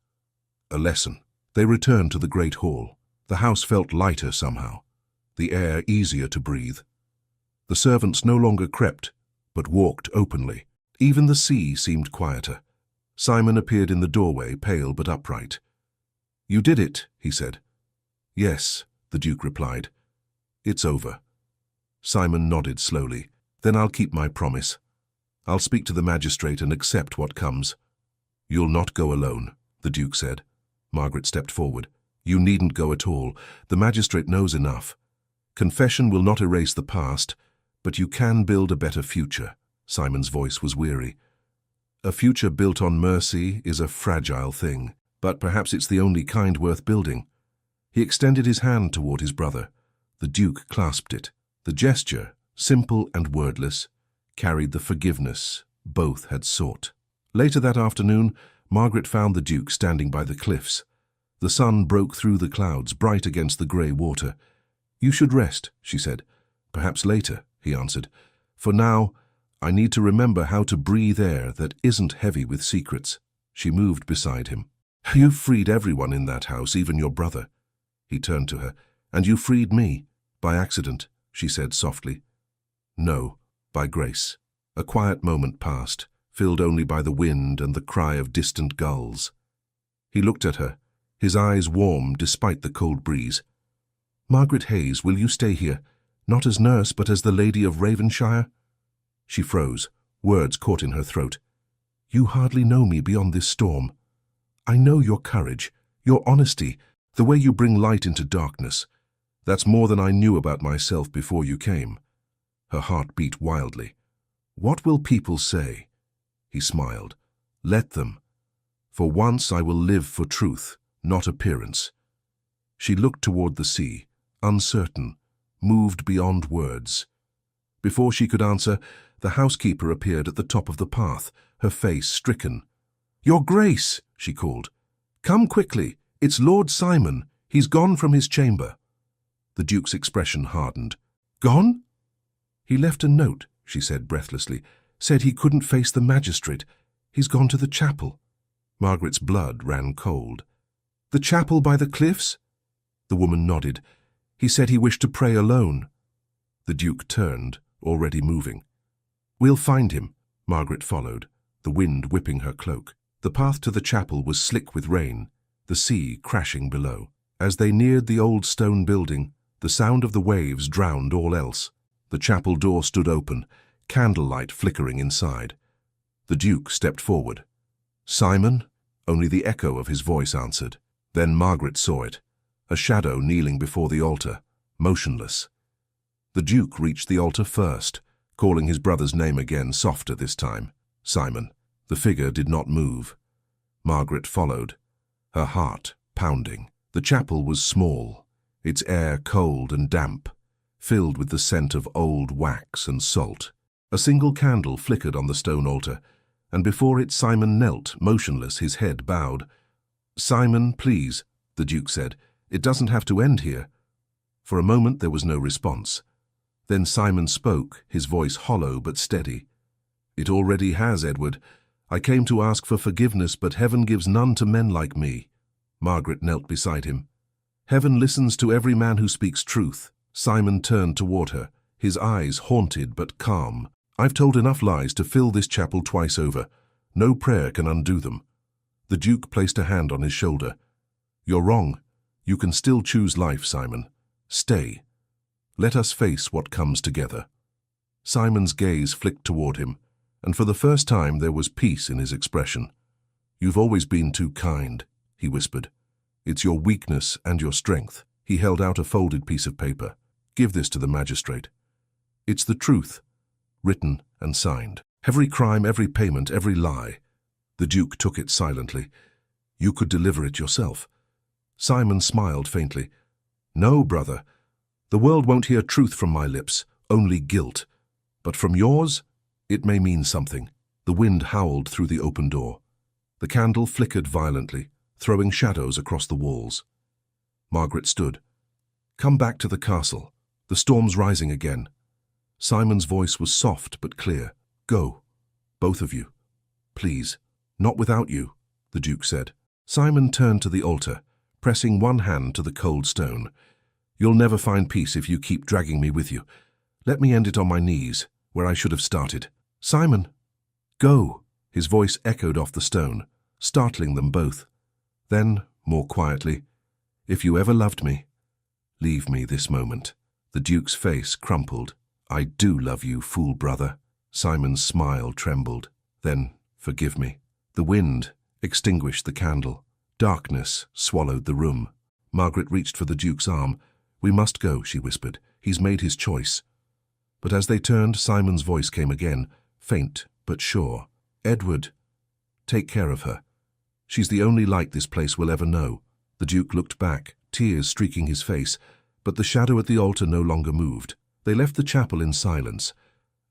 "A lesson." They returned to the great hall. The house felt lighter somehow, the air easier to breathe. The servants no longer crept, but walked openly. Even the sea seemed quieter. Simon appeared in the doorway, pale but upright. "You did it," he said. "Yes," the Duke replied. "It's over." Simon nodded slowly. "Then I'll keep my promise. I'll speak to the magistrate and accept what comes." "You'll not go alone," the Duke said. Margaret stepped forward. "You needn't go at all. The magistrate knows enough. Confession will not erase the past, but you can build a better future." Simon's voice was weary. "A future built on mercy is a fragile thing, but perhaps it's the only kind worth building." He extended his hand toward his brother. The Duke clasped it. The gesture, simple and wordless, carried the forgiveness both had sought. Later that afternoon, Margaret found the Duke standing by the cliffs. The sun broke through the clouds, bright against the grey water. "You should rest," she said. "Perhaps later," he answered. "For now, I need to remember how to breathe air that isn't heavy with secrets." She moved beside him. "You've freed everyone in that house, even your brother." He turned to her. "And you freed me. By accident," she said softly. "No, by grace." A quiet moment passed, filled only by the wind and the cry of distant gulls. He looked at her, his eyes warm despite the cold breeze. "Margaret Hayes, will you stay here, not as nurse but as the Lady of Ravenshire?" She froze, words caught in her throat. "You hardly know me beyond this storm. I know your courage, your honesty, the way you bring light into darkness. That's more than I knew about myself before you came." Her heart beat wildly. "What will people say?" He smiled. "Let them. For once I will live for truth, not appearance." She looked toward the sea, uncertain, moved beyond words. Before she could answer, the housekeeper appeared at the top of the path, her face stricken. "Your Grace," she called. "Come quickly. It's Lord Simon. He's gone from his chamber." The Duke's expression hardened. "Gone?" "He left a note," she said breathlessly. "Said he couldn't face the magistrate. He's gone to the chapel." Margaret's blood ran cold. "The chapel by the cliffs?" The woman nodded. "He said he wished to pray alone." The Duke turned, already moving. "We'll find him." Margaret followed, the wind whipping her cloak. The path to the chapel was slick with rain, the sea crashing below. As they neared the old stone building, the sound of the waves drowned all else. The chapel door stood open, candlelight flickering inside. The Duke stepped forward. "Simon?" Only the echo of his voice answered. Then Margaret saw it, a shadow kneeling before the altar, motionless. The Duke reached the altar first, calling his brother's name again, softer this time. "Simon." The figure did not move. Margaret followed, her heart pounding. The chapel was small, its air cold and damp, filled with the scent of old wax and salt. A single candle flickered on the stone altar, and before it Simon knelt, motionless, his head bowed. "Simon, please," the Duke said. "It doesn't have to end here." For a moment there was no response. Then Simon spoke, his voice hollow but steady. "It already has, Edward. I came to ask for forgiveness, but heaven gives none to men like me." Margaret knelt beside him. "Heaven listens to every man who speaks truth." Simon turned toward her, his eyes haunted but calm. "I've told enough lies to fill this chapel twice over. No prayer can undo them." The Duke placed a hand on his shoulder. "You're wrong. You can still choose life, Simon. Stay. Let us face what comes together." Simon's gaze flicked toward him, and for the first time there was peace in his expression. "You've always been too kind," he whispered. "It's your weakness and your strength." He held out a folded piece of paper. "Give this to the magistrate. It's the truth, written and signed. Every crime, every payment, every lie." The Duke took it silently. "You could deliver it yourself." Simon smiled faintly. "No, brother. The world won't hear truth from my lips, only guilt. But from yours, it may mean something." The wind howled through the open door. The candle flickered violently, throwing shadows across the walls. Margaret stood. "Come back to the castle. The storm's rising again." Simon's voice was soft but clear. "Go, both of you. Please, not without you," the Duke said. Simon turned to the altar, pressing one hand to the cold stone. "You'll never find peace if you keep dragging me with you. Let me end it on my knees, where I should have started." "Simon, go!" His voice echoed off the stone, startling them both. Then, more quietly, "If you ever loved me, leave me this moment." The Duke's face crumpled. "I do love you, fool brother." Simon's smile trembled. "Then, forgive me." The wind extinguished the candle. Darkness swallowed the room. Margaret reached for the Duke's arm. "We must go," she whispered. "He's made his choice." But as they turned, Simon's voice came again, faint but sure. "Edward, take care of her. She's the only light this place will ever know." The Duke looked back, tears streaking his face, but the shadow at the altar no longer moved. They left the chapel in silence.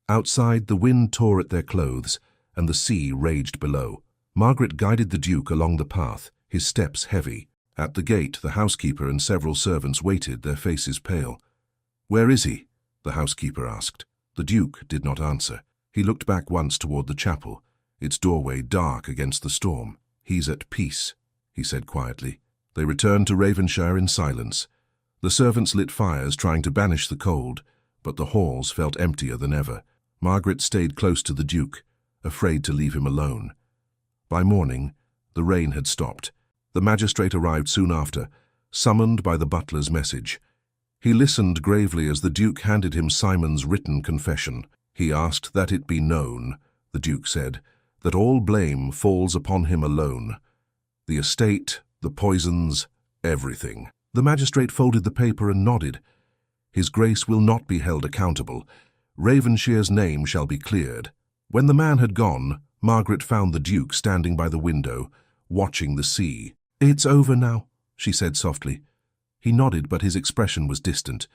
Outside, the wind tore at their clothes, and the sea raged below. Margaret guided the Duke along the path, his steps heavy. At the gate, the housekeeper and several servants waited, their faces pale. "Where is he?" the housekeeper asked. The Duke did not answer. He looked back once toward the chapel, its doorway dark against the storm. "He's at peace," he said quietly. They returned to Ravenshire in silence. The servants lit fires, trying to banish the cold, but the halls felt emptier than ever. Margaret stayed close to the Duke, afraid to leave him alone. By morning, the rain had stopped. The magistrate arrived soon after, summoned by the butler's message. He listened gravely as the Duke handed him Simon's written confession. "He asked that it be known," the Duke said, "that all blame falls upon him alone. The estate, the poisons, everything." The magistrate folded the paper and nodded. "His Grace will not be held accountable. Ravenshire's name shall be cleared." When the man had gone, Margaret found the Duke standing by the window, watching the sea. "It's over now," she said softly. He nodded, but his expression was distant.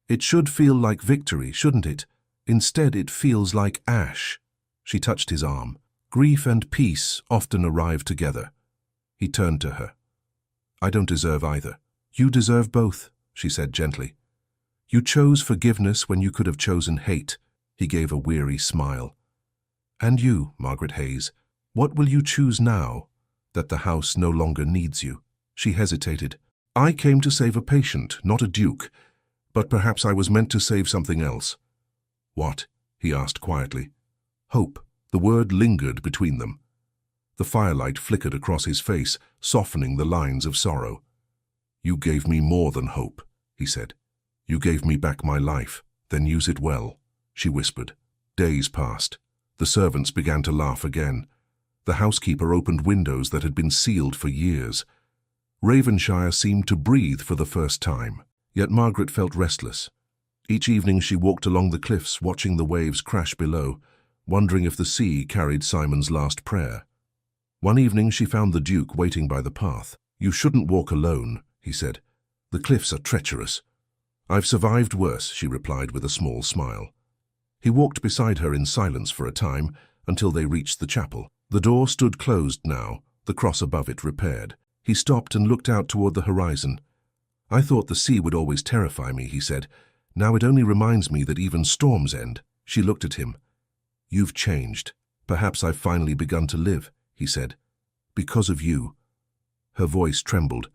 "It should feel like victory, shouldn't it? Instead, it feels like ash." She touched his arm. "Grief and peace often arrive together." He turned to her. "I don't deserve either." "You deserve both," she said gently. "You chose forgiveness when you could have chosen hate." He gave a weary smile. "And you, Margaret Hayes, what will you choose now that the house no longer needs you?" She hesitated. "I came to save a patient, not a duke, but perhaps I was meant to save something else." "What?" he asked quietly. "Hope." The word lingered between them. The firelight flickered across his face, softening the lines of sorrow. "You gave me more than hope," he said. "You gave me back my life. Then use it well," she whispered. Days passed. The servants began to laugh again. The housekeeper opened windows that had been sealed for years. Ravenshire seemed to breathe for the first time. Yet Margaret felt restless. Each evening she walked along the cliffs, watching the waves crash below, wondering if the sea carried Simon's last prayer. One evening she found the Duke waiting by the path. "You shouldn't walk alone," he said. "The cliffs are treacherous." "I've survived worse," she replied with a small smile. He walked beside her in silence for a time, until they reached the chapel. The door stood closed now, the cross above it repaired. He stopped and looked out toward the horizon. "I thought the sea would always terrify me," he said. "Now it only reminds me that even storms end." She looked at him. "You've changed. Perhaps I've finally begun to live," he said. "Because of you." Her voice trembled.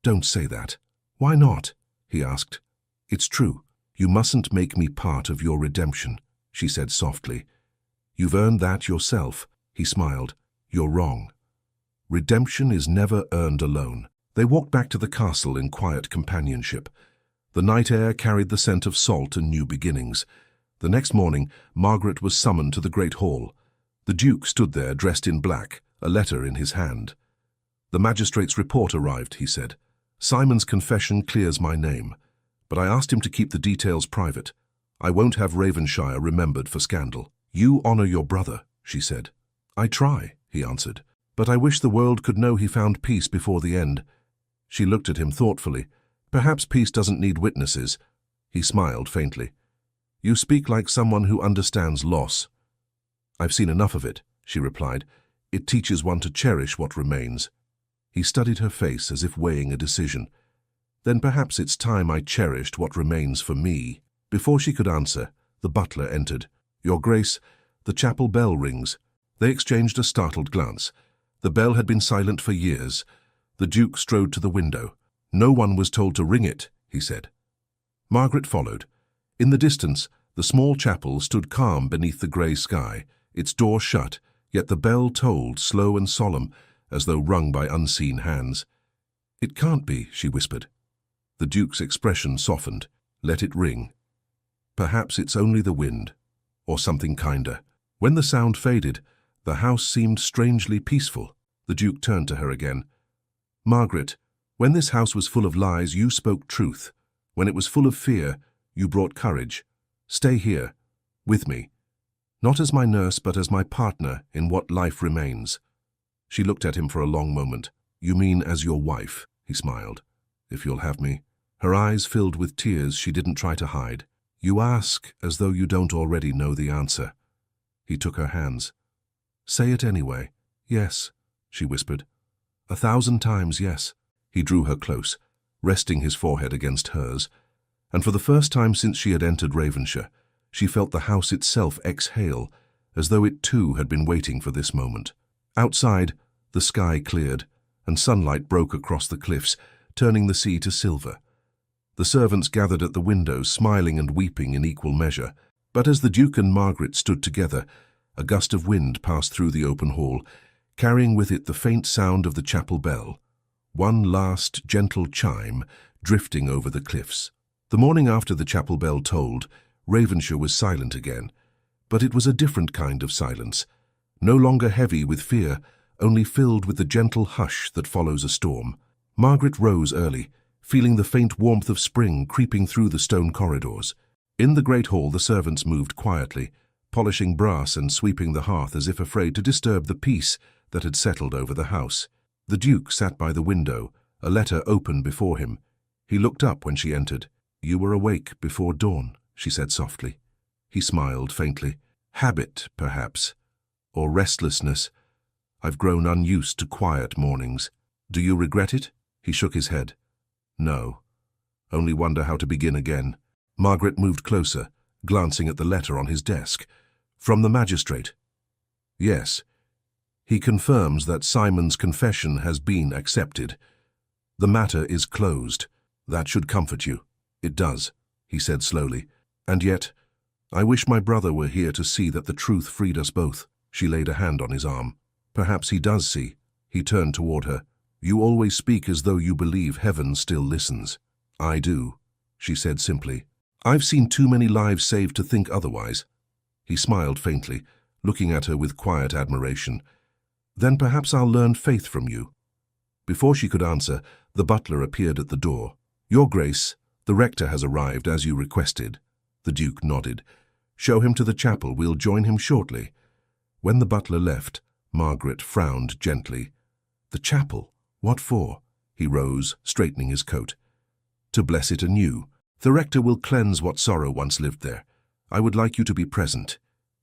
"Don't say that." "Why not?" he asked. "It's true. You mustn't make me part of your redemption," she said softly. "You've earned that yourself." He smiled. "You're wrong. Redemption is never earned alone." They walked back to the castle in quiet companionship. The night air carried the scent of salt and new beginnings. The next morning, Margaret was summoned to the great hall. The Duke stood there, dressed in black, a letter in his hand. "The magistrate's report arrived," he said. "Simon's confession clears my name, but I asked him to keep the details private. I won't have Ravenshire remembered for scandal." "You honor your brother," she said. "I try," he answered, "but I wish the world could know he found peace before the end." She looked at him thoughtfully. "Perhaps peace doesn't need witnesses." He smiled faintly. "You speak like someone who understands loss." "I've seen enough of it," she replied. "It teaches one to cherish what remains." He studied her face as if weighing a decision. "Then perhaps it's time I cherished what remains for me." Before she could answer, The butler entered. "Your Grace, the chapel bell rings." They exchanged a startled glance. The bell had been silent for years. The Duke strode to the window. "No one was told to ring it," he said. Margaret followed. In the distance, the small chapel stood calm beneath the grey sky, its door shut, yet the bell tolled, slow and solemn, as though rung by unseen hands. "It can't be," she whispered. The Duke's expression softened. "Let it ring. Perhaps it's only the wind, or something kinder." When the sound faded, the house seemed strangely peaceful. The Duke turned to her again. "Margaret, when this house was full of lies, you spoke truth. When it was full of fear, you brought courage. Stay here, with me. Not as my nurse, but as my partner in what life remains." She looked at him for a long moment. "You mean as your wife?" he smiled. "If you'll have me." Her eyes filled with tears she didn't try to hide. "You ask as though you don't already know the answer." He took her hands. "Say it anyway." "Yes," she whispered. "1,000 times yes." He drew her close, resting his forehead against hers, and for the first time since she had entered Ravenshire, she felt the house itself exhale, as though it too had been waiting for this moment. Outside, the sky cleared, and sunlight broke across the cliffs, turning the sea to silver. The servants gathered at the windows, smiling and weeping in equal measure. But as the Duke and Margaret stood together, a gust of wind passed through the open hall, carrying with it the faint sound of the chapel bell, one last gentle chime drifting over the cliffs. The morning after the chapel bell tolled, Ravenshire was silent again, but it was a different kind of silence, no longer heavy with fear, only filled with the gentle hush that follows a storm. Margaret rose early, feeling the faint warmth of spring creeping through the stone corridors. In the great hall the servants moved quietly, polishing brass and sweeping the hearth as if afraid to disturb the peace that had settled over the house. The Duke sat by the window, a letter open before him. He looked up when she entered. "You were awake before dawn," she said softly. He smiled faintly. "Habit, perhaps, or restlessness. I've grown unused to quiet mornings. Do you regret it?" He shook his head. "No. Only wonder how to begin again." Margaret moved closer, glancing at the letter on his desk. "From the magistrate?" "Yes. He confirms that Simon's confession has been accepted. The matter is closed. That should comfort you." "It does," he said slowly. "And yet, I wish my brother were here to see that the truth freed us both." She laid a hand on his arm. "Perhaps he does see." He turned toward her. "You always speak as though you believe heaven still listens." "I do," she said simply. "I've seen too many lives saved to think otherwise." He smiled faintly, looking at her with quiet admiration. "Then perhaps I'll learn faith from you." Before she could answer, the butler appeared at the door. "Your Grace, the rector has arrived as you requested." The Duke nodded. "Show him to the chapel. We'll join him shortly." When the butler left, Margaret frowned gently. "The chapel? What for?" He rose, straightening his coat. "To bless it anew. The rector will cleanse what sorrow once lived there. I would like you to be present."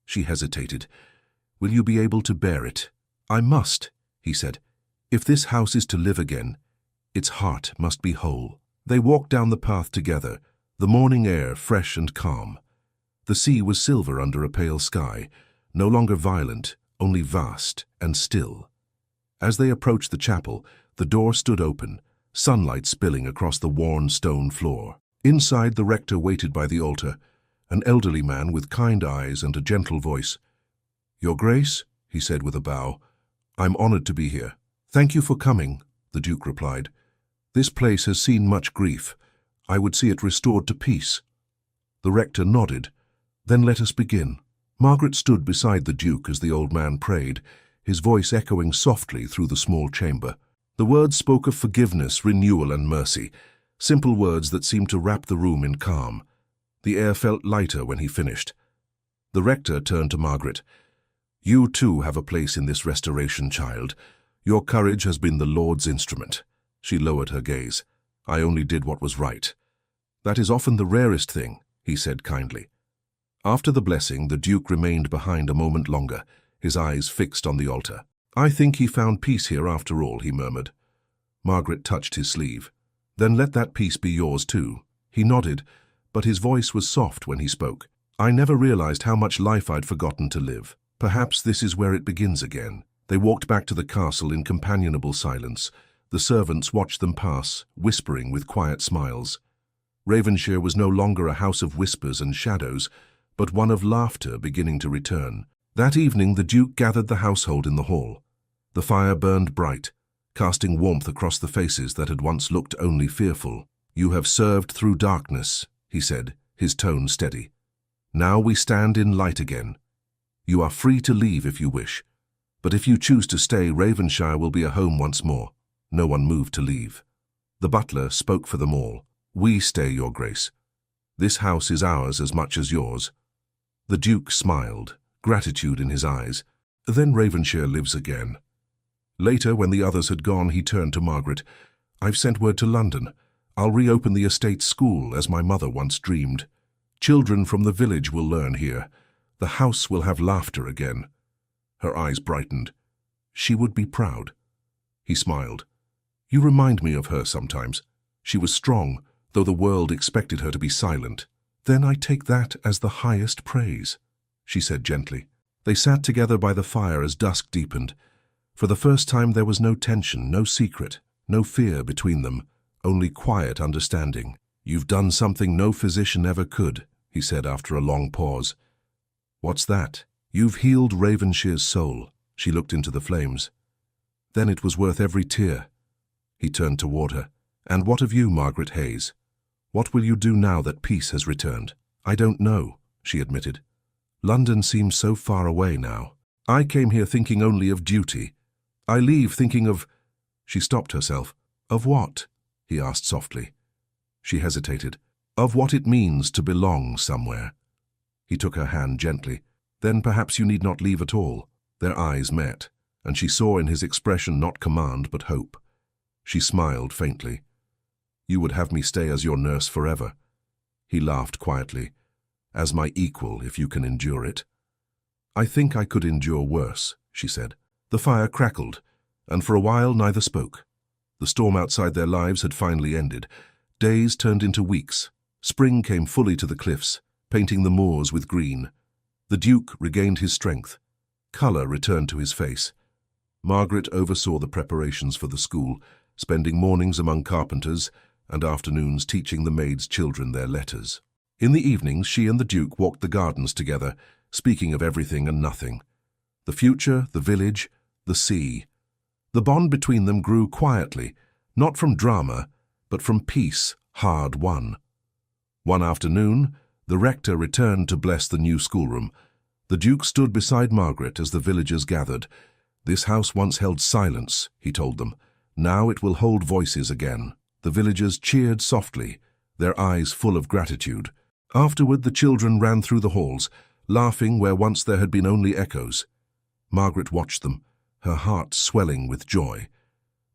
She hesitated. "Will you be able to bear it?" "I must," he said. "If this house is to live again, its heart must be whole." They walked down the path together, the morning air fresh and calm. The sea was silver under a pale sky, no longer violent, only vast and still. As they approached the chapel, the door stood open, sunlight spilling across the worn stone floor. Inside, the rector waited by the altar, an elderly man with kind eyes and a gentle voice. "Your Grace," he said with a bow, "I'm honored to be here." "Thank you for coming," the Duke replied. "This place has seen much grief. I would see it restored to peace." The rector nodded. "Then let us begin." Margaret stood beside the Duke as the old man prayed, his voice echoing softly through the small chamber. The words spoke of forgiveness, renewal, and mercy, simple words that seemed to wrap the room in calm. The air felt lighter when he finished. The rector turned to Margaret. "You too have a place in this restoration, child. Your courage has been the Lord's instrument." She lowered her gaze. "I only did what was right." "That is often the rarest thing," he said kindly. After the blessing, the Duke remained behind a moment longer, his eyes fixed on the altar. "I think he found peace here after all," he murmured. Margaret touched his sleeve. "Then let that peace be yours too." He nodded, but his voice was soft when he spoke. I never realized how much life I'd forgotten to live. Perhaps this is where it begins again. They walked back to the castle in companionable silence. The servants watched them pass, whispering with quiet smiles. Ravenshire was no longer a house of whispers and shadows, but one of laughter beginning to return. That evening the Duke gathered the household in the hall. The fire burned bright, casting warmth across the faces that had once looked only fearful. "You have served through darkness," he said, his tone steady. "Now we stand in light again. You are free to leave if you wish, but if you choose to stay, Ravenshire will be a home once more." No one moved to leave. The butler spoke for them all. "We stay, Your Grace. This house is ours as much as yours." The Duke smiled, gratitude in his eyes. "Then Ravenshire lives again." Later, when the others had gone, he turned to Margaret. "I've sent word to London. I'll reopen the estate school, as my mother once dreamed. Children from the village will learn here. The house will have laughter again." Her eyes brightened. "She would be proud." He smiled. "You remind me of her sometimes. She was strong, though the world expected her to be silent." "Then I take that as the highest praise," she said gently. They sat together by the fire as dusk deepened. For the first time there was no tension, no secret, no fear between them, only quiet understanding. "You've done something no physician ever could," he said after a long pause. "What's that?" "You've healed Ravenshire's soul." She looked into the flames. "Then it was worth every tear." He turned toward her. "And what of you, Margaret Hayes? What will you do now that peace has returned?" "I don't know," she admitted. "London seems so far away now. I came here thinking only of duty. I leave thinking of—" She stopped herself. "Of what?" he asked softly. She hesitated. "Of what it means to belong somewhere." He took her hand gently. "Then perhaps you need not leave at all." Their eyes met, and she saw in his expression not command but hope. She smiled faintly. "You would have me stay as your nurse forever?" He laughed quietly. "As my equal, if you can endure it." "I think I could endure worse," she said. The fire crackled, and for a while neither spoke. The storm outside their lives had finally ended. Days turned into weeks. Spring came fully to the cliffs, painting the moors with green. The Duke regained his strength. Colour returned to his face. Margaret oversaw the preparations for the school, spending mornings among carpenters and afternoons teaching the maids' children their letters. In the evenings, she and the Duke walked the gardens together, speaking of everything and nothing. The future, the village, the sea. The bond between them grew quietly, not from drama, but from peace hard won. One afternoon, the rector returned to bless the new schoolroom. The Duke stood beside Margaret as the villagers gathered. "This house once held silence," he told them. "Now it will hold voices again." The villagers cheered softly, their eyes full of gratitude. Afterward, the children ran through the halls, laughing where once there had been only echoes. Margaret watched them, her heart swelling with joy.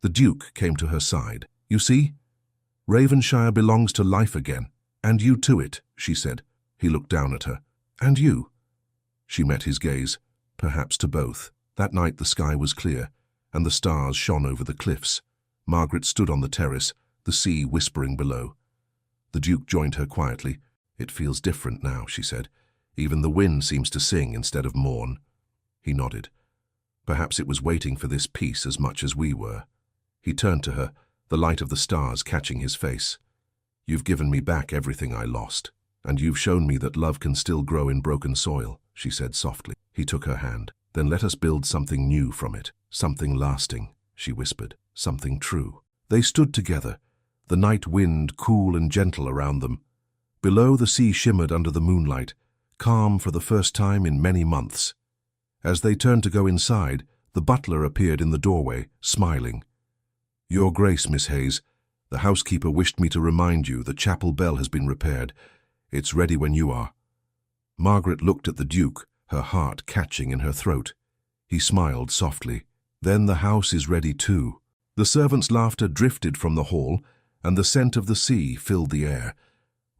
The Duke came to her side. "You see? Ravenshire belongs to life again, and you to it," she said. He looked down at her. "And you?" She met his gaze, perhaps to both. That night the sky was clear, and the stars shone over the cliffs. Margaret stood on the terrace, the sea whispering below. The Duke joined her quietly. "It feels different now," she said. "Even the wind seems to sing instead of mourn." He nodded. Perhaps it was waiting for this peace as much as we were. He turned to her, the light of the stars catching his face. "You've given me back everything I lost, and you've shown me that love can still grow in broken soil," she said softly. He took her hand. "Then let us build something new from it, something lasting," she whispered, "something true." They stood together, the night wind cool and gentle around them. Below, the sea shimmered under the moonlight, calm for the first time in many months. As they turned to go inside, the butler appeared in the doorway, smiling. "Your Grace, Miss Hayes, the housekeeper wished me to remind you the chapel bell has been repaired. It's ready when you are." Margaret looked at the Duke, her heart catching in her throat. He smiled softly. "Then the house is ready too." The servants' laughter drifted from the hall, and the scent of the sea filled the air.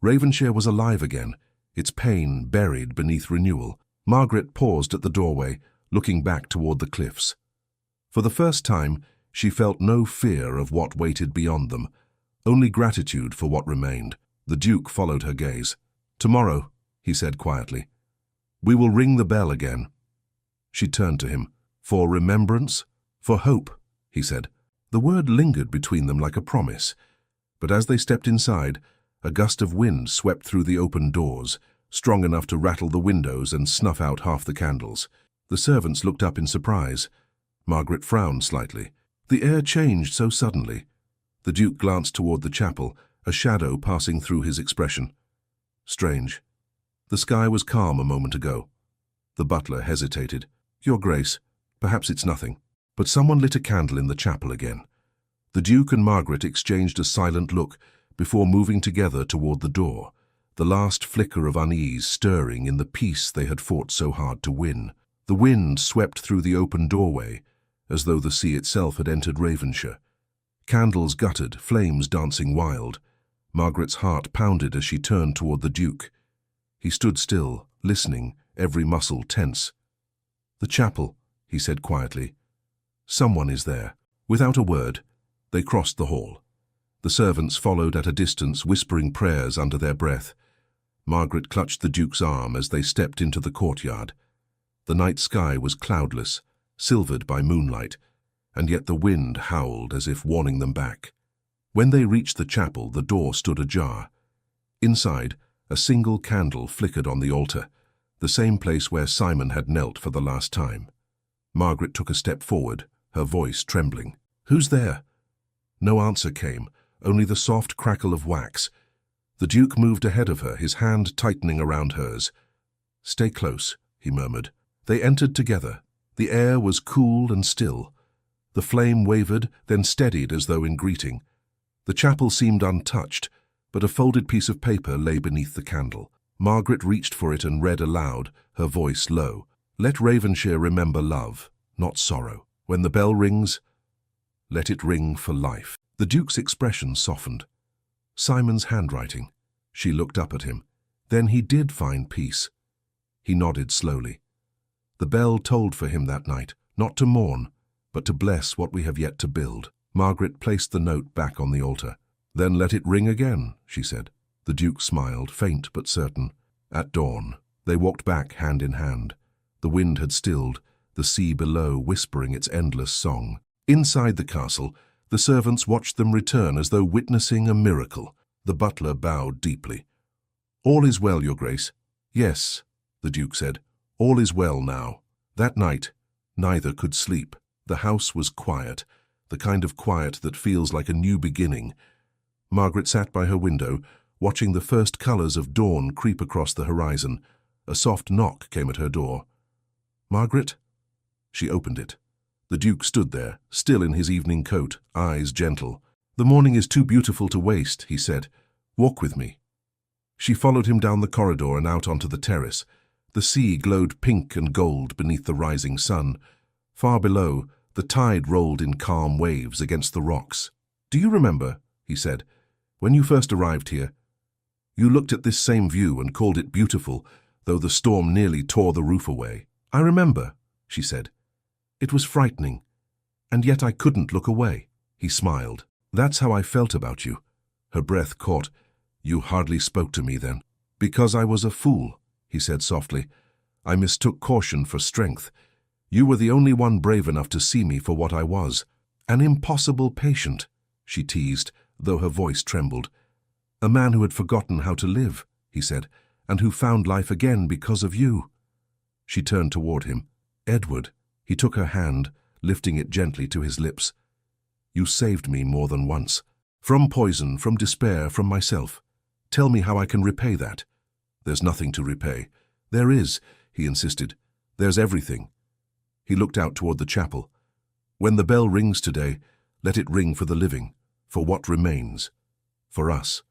Ravenshire was alive again, its pain buried beneath renewal. Margaret paused at the doorway, looking back toward the cliffs. For the first time, she felt no fear of what waited beyond them, only gratitude for what remained. The Duke followed her gaze. "Tomorrow," he said quietly. "We will ring the bell again." She turned to him. "For remembrance? For hope," he said. The word lingered between them like a promise, but as they stepped inside, a gust of wind swept through the open doors, strong enough to rattle the windows and snuff out half the candles. The servants looked up in surprise. Margaret frowned slightly. The air changed so suddenly. The Duke glanced toward the chapel, a shadow passing through his expression. Strange. The sky was calm a moment ago. The butler hesitated. "Your Grace, perhaps it's nothing." But someone lit a candle in the chapel again. The Duke and Margaret exchanged a silent look before moving together toward the door, the last flicker of unease stirring in the peace they had fought so hard to win. The wind swept through the open doorway, as though the sea itself had entered Ravenshire. Candles guttered, flames dancing wild. Margaret's heart pounded as she turned toward the Duke. He stood still, listening, every muscle tense. "The chapel," he said quietly. "Someone is there." Without a word, they crossed the hall. The servants followed at a distance, whispering prayers under their breath. Margaret clutched the Duke's arm as they stepped into the courtyard. The night sky was cloudless, silvered by moonlight, and yet the wind howled as if warning them back. When they reached the chapel, the door stood ajar. Inside, a single candle flickered on the altar, the same place where Simon had knelt for the last time. Margaret took a step forward, her voice trembling. "Who's there?" No answer came, only the soft crackle of wax. The Duke moved ahead of her, his hand tightening around hers. "Stay close," he murmured. They entered together. The air was cool and still. The flame wavered, then steadied as though in greeting. The chapel seemed untouched, but a folded piece of paper lay beneath the candle. Margaret reached for it and read aloud, her voice low. "Let Ravenshire remember love, not sorrow. When the bell rings, let it ring for life." The Duke's expression softened. Simon's handwriting. She looked up at him. Then he did find peace. He nodded slowly. The bell tolled for him that night, not to mourn, but to bless what we have yet to build. Margaret placed the note back on the altar. "Then let it ring again," she said. The Duke smiled, faint but certain. At dawn, they walked back hand in hand. The wind had stilled, the sea below whispering its endless song. Inside the castle, the servants watched them return as though witnessing a miracle. The butler bowed deeply. "All is well, Your Grace." "Yes," the Duke said. "All is well now." That night, neither could sleep. The house was quiet, the kind of quiet that feels like a new beginning. Margaret sat by her window, watching the first colors of dawn creep across the horizon. A soft knock came at her door. "Margaret?" She opened it. The Duke stood there, still in his evening coat, eyes gentle. "The morning is too beautiful to waste," he said. "Walk with me." She followed him down the corridor and out onto the terrace. The sea glowed pink and gold beneath the rising sun. Far below, the tide rolled in calm waves against the rocks. "Do you remember," he said, "when you first arrived here? You looked at this same view and called it beautiful, though the storm nearly tore the roof away." "I remember," she said. "It was frightening, and yet I couldn't look away." He smiled. "That's how I felt about you." Her breath caught. "You hardly spoke to me then." "Because I was a fool," he said softly. "I mistook caution for strength. You were the only one brave enough to see me for what I was. An impossible patient," she teased, though her voice trembled. "A man who had forgotten how to live," he said, "and who found life again because of you." She turned toward him. "Edward." He took her hand, lifting it gently to his lips. "You saved me more than once. From poison, from despair, from myself. Tell me how I can repay that." "There's nothing to repay." "There is," he insisted. "There's everything." He looked out toward the chapel. "When the bell rings today, let it ring for the living, for what remains. For us."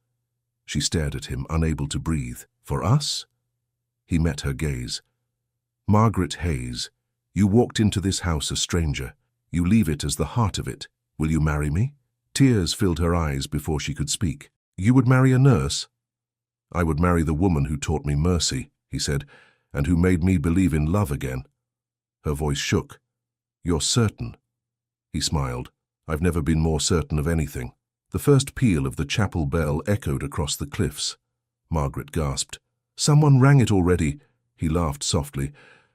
She stared at him, unable to breathe. "For us?" He met her gaze. "Margaret Hayes, you walked into this house a stranger. You leave it as the heart of it. Will you marry me?" Tears filled her eyes before she could speak. "You would marry a nurse?" "I would marry the woman who taught me mercy," he said, "and who made me believe in love again." Her voice shook. "You're certain?" He smiled. "I've never been more certain of anything." The first peal of the chapel bell echoed across the cliffs. Margaret gasped. Someone rang it already. He laughed softly.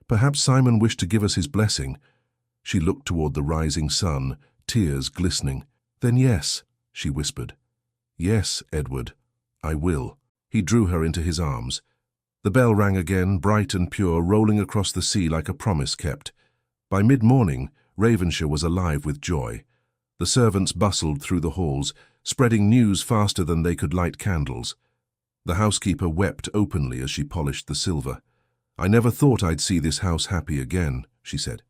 Perhaps Simon wished to give us his blessing. She looked toward the rising sun, tears glistening. Then yes, she whispered. Yes, Edward, I will. He drew her into his arms. The bell rang again, bright and pure, rolling across the sea like a promise kept. By mid-morning, Ravenshire was alive with joy. The servants bustled through the halls, spreading news faster than they could light candles. The housekeeper wept openly as she polished the silver. I never thought I'd see this house happy again, she said.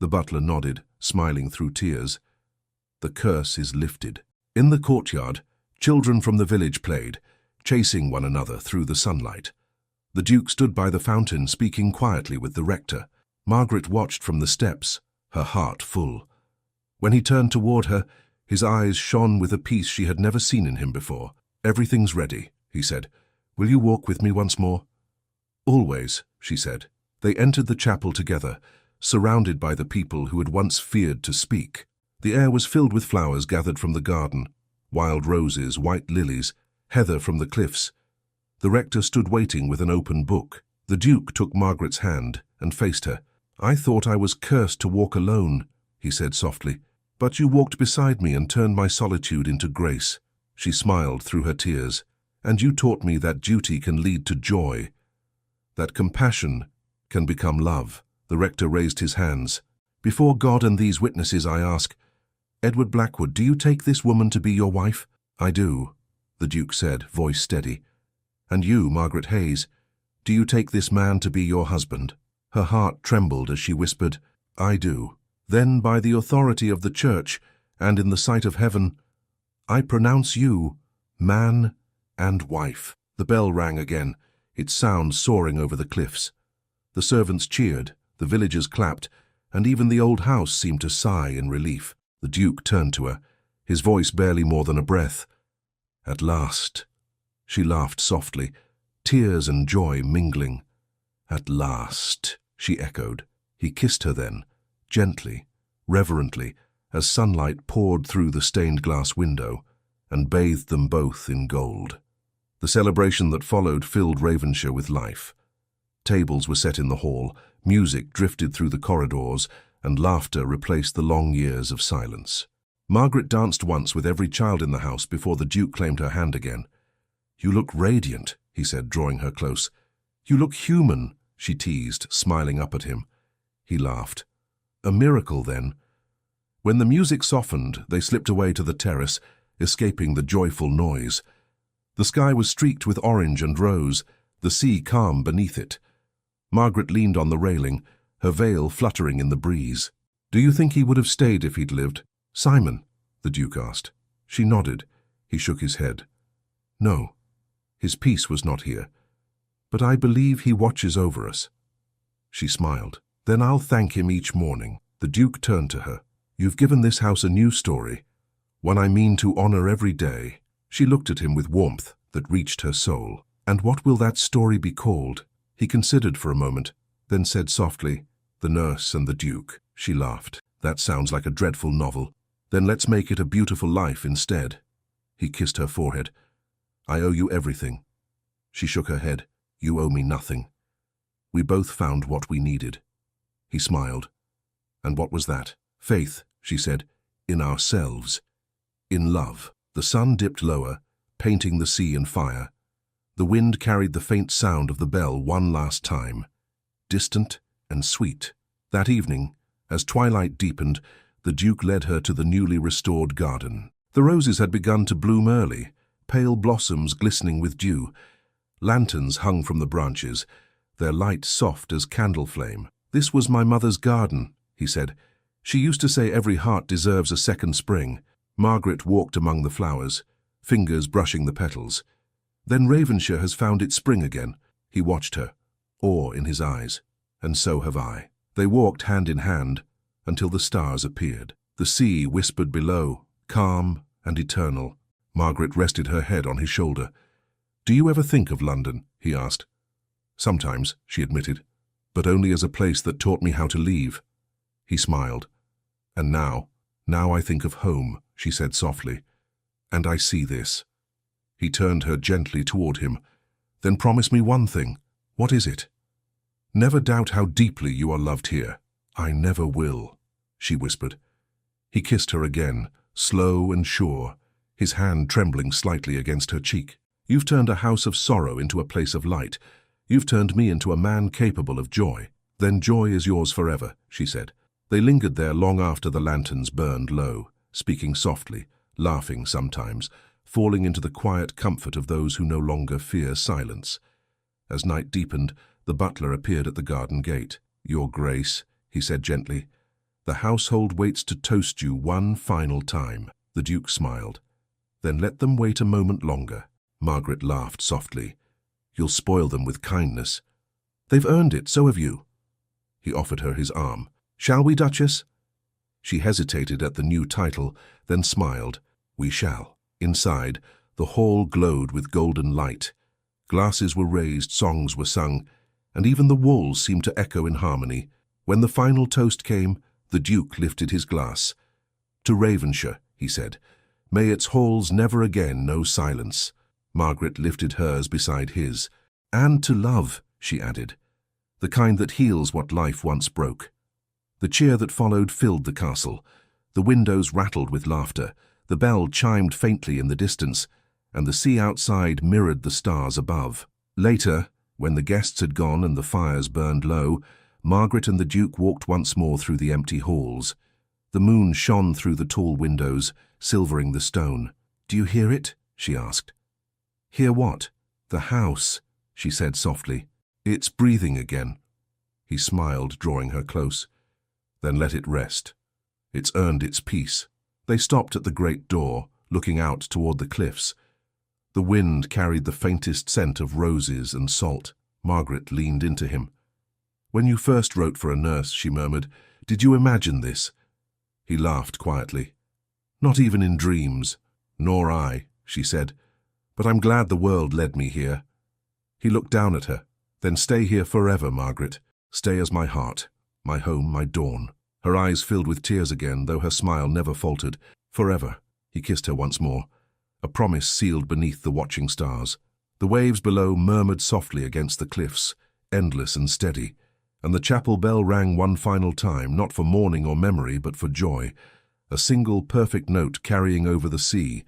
The butler nodded, smiling through tears. The curse is lifted. In the courtyard, children from the village played, chasing one another through the sunlight. The Duke stood by the fountain, speaking quietly with the rector. Margaret watched from the steps, her heart full. When he turned toward her, his eyes shone with a peace she had never seen in him before. Everything's ready, he said. Will you walk with me once more? Always, she said. They entered the chapel together, surrounded by the people who had once feared to speak. The air was filled with flowers gathered from the garden, wild roses, white lilies, heather from the cliffs. The rector stood waiting with an open book. The Duke took Margaret's hand and faced her. I thought I was cursed to walk alone, he said softly. But you walked beside me and turned my solitude into grace. She smiled through her tears. And you taught me that duty can lead to joy, that compassion can become love. The rector raised his hands. Before God and these witnesses, I ask, Edward Blackwood, do you take this woman to be your wife? I do, the Duke said, voice steady. And you, Margaret Hayes, do you take this man to be your husband? Her heart trembled as she whispered, I do. Then, by the authority of the Church and in the sight of heaven, I pronounce you man and wife. The bell rang again, its sound soaring over the cliffs. The servants cheered, the villagers clapped, and even the old house seemed to sigh in relief. The Duke turned to her, his voice barely more than a breath. At last. She laughed softly, tears and joy mingling. At last, she echoed. He kissed her then, gently, reverently, as sunlight poured through the stained glass window, and bathed them both in gold. The celebration that followed filled Ravenshire with life. Tables were set in the hall, music drifted through the corridors, and laughter replaced the long years of silence. Margaret danced once with every child in the house before the Duke claimed her hand again. You look radiant, he said, drawing her close. You look human, she teased, smiling up at him. He laughed. A miracle, then. When the music softened, they slipped away to the terrace, escaping the joyful noise. The sky was streaked with orange and rose, the sea calm beneath it. Margaret leaned on the railing, her veil fluttering in the breeze. Do you think he would have stayed if he'd lived? Simon, the Duke asked. She nodded. He shook his head. No, his peace was not here. But I believe he watches over us. She smiled. Then I'll thank him each morning. The Duke turned to her. You've given this house a new story, one I mean to honor every day. She looked at him with warmth that reached her soul. And what will that story be called? He considered for a moment, then said softly, The Nurse and the Duke. She laughed. That sounds like a dreadful novel. Then let's make it a beautiful life instead. He kissed her forehead. I owe you everything. She shook her head. You owe me nothing. We both found what we needed. He smiled. And what was that? Faith, she said, in ourselves, in love. The sun dipped lower, painting the sea in fire. The wind carried the faint sound of the bell one last time, distant and sweet. That evening, as twilight deepened, the Duke led her to the newly restored garden. The roses had begun to bloom early, pale blossoms glistening with dew. Lanterns hung from the branches, their light soft as candle flame. This was my mother's garden, he said. She used to say every heart deserves a second spring. Margaret walked among the flowers, fingers brushing the petals. Then Ravenshire has found its spring again. He watched her, awe in his eyes. And so have I. They walked hand in hand until the stars appeared. The sea whispered below, calm and eternal. Margaret rested her head on his shoulder. Do you ever think of London? He asked. Sometimes, she admitted, but only as a place that taught me how to leave. He smiled. And now I think of home, she said softly. And I see this. He turned her gently toward him. Then promise me one thing. What is it? Never doubt how deeply you are loved here. I never will, she whispered. He kissed her again, slow and sure, his hand trembling slightly against her cheek. You've turned a house of sorrow into a place of light. You've turned me into a man capable of joy. Then joy is yours forever, she said. They lingered there long after the lanterns burned low, speaking softly, laughing sometimes, falling into the quiet comfort of those who no longer fear silence. As night deepened, the butler appeared at the garden gate. Your Grace, he said gently, the household waits to toast you one final time. The Duke smiled. Then let them wait a moment longer. Margaret laughed softly. You'll spoil them with kindness. They've earned it, so have you. He offered her his arm. Shall we, Duchess? She hesitated at the new title, then smiled. We shall. Inside, the hall glowed with golden light. Glasses were raised, songs were sung, and even the walls seemed to echo in harmony. When the final toast came, the Duke lifted his glass. To Ravenshire, he said, may its halls never again know silence. Margaret lifted hers beside his. And to love, she added, the kind that heals what life once broke. The cheer that followed filled the castle. The windows rattled with laughter, the bell chimed faintly in the distance, and the sea outside mirrored the stars above. Later, when the guests had gone and the fires burned low, Margaret and the Duke walked once more through the empty halls. The moon shone through the tall windows, silvering the stone. Do you hear it? She asked. Hear what? The house, she said softly. It's breathing again. He smiled, drawing her close. Then let it rest. It's earned its peace. They stopped at the great door, looking out toward the cliffs. The wind carried the faintest scent of roses and salt. Margaret leaned into him. When you first wrote for a nurse, she murmured, did you imagine this? He laughed quietly. Not even in dreams. Nor I, she said. But I'm glad the world led me here. He looked down at her. Then stay here forever, Margaret. Stay as my heart, my home, my dawn. Her eyes filled with tears again, though her smile never faltered. Forever. He kissed her once more. A promise sealed beneath the watching stars. The waves below murmured softly against the cliffs, endless and steady, and the chapel bell rang one final time, not for mourning or memory, but for joy, a single perfect note carrying over the sea,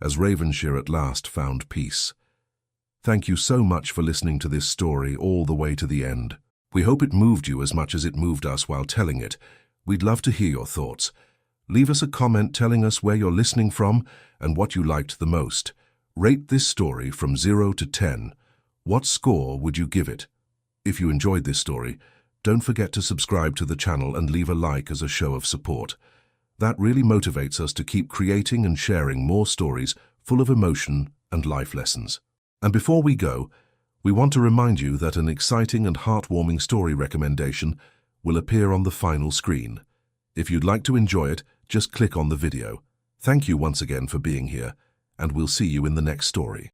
as Ravenshire at last found peace. Thank you so much for listening to this story all the way to the end. We hope it moved you as much as it moved us while telling it. We'd love to hear your thoughts. Leave us a comment telling us where you're listening from and what you liked the most. Rate this story from 0 to 10. What score would you give it? If you enjoyed this story, don't forget to subscribe to the channel and leave a like as a show of support. That really motivates us to keep creating and sharing more stories full of emotion and life lessons. And before we go, we want to remind you that an exciting and heartwarming story recommendation will appear on the final screen. If you'd like to enjoy it, just click on the video. Thank you once again for being here, and we'll see you in the next story.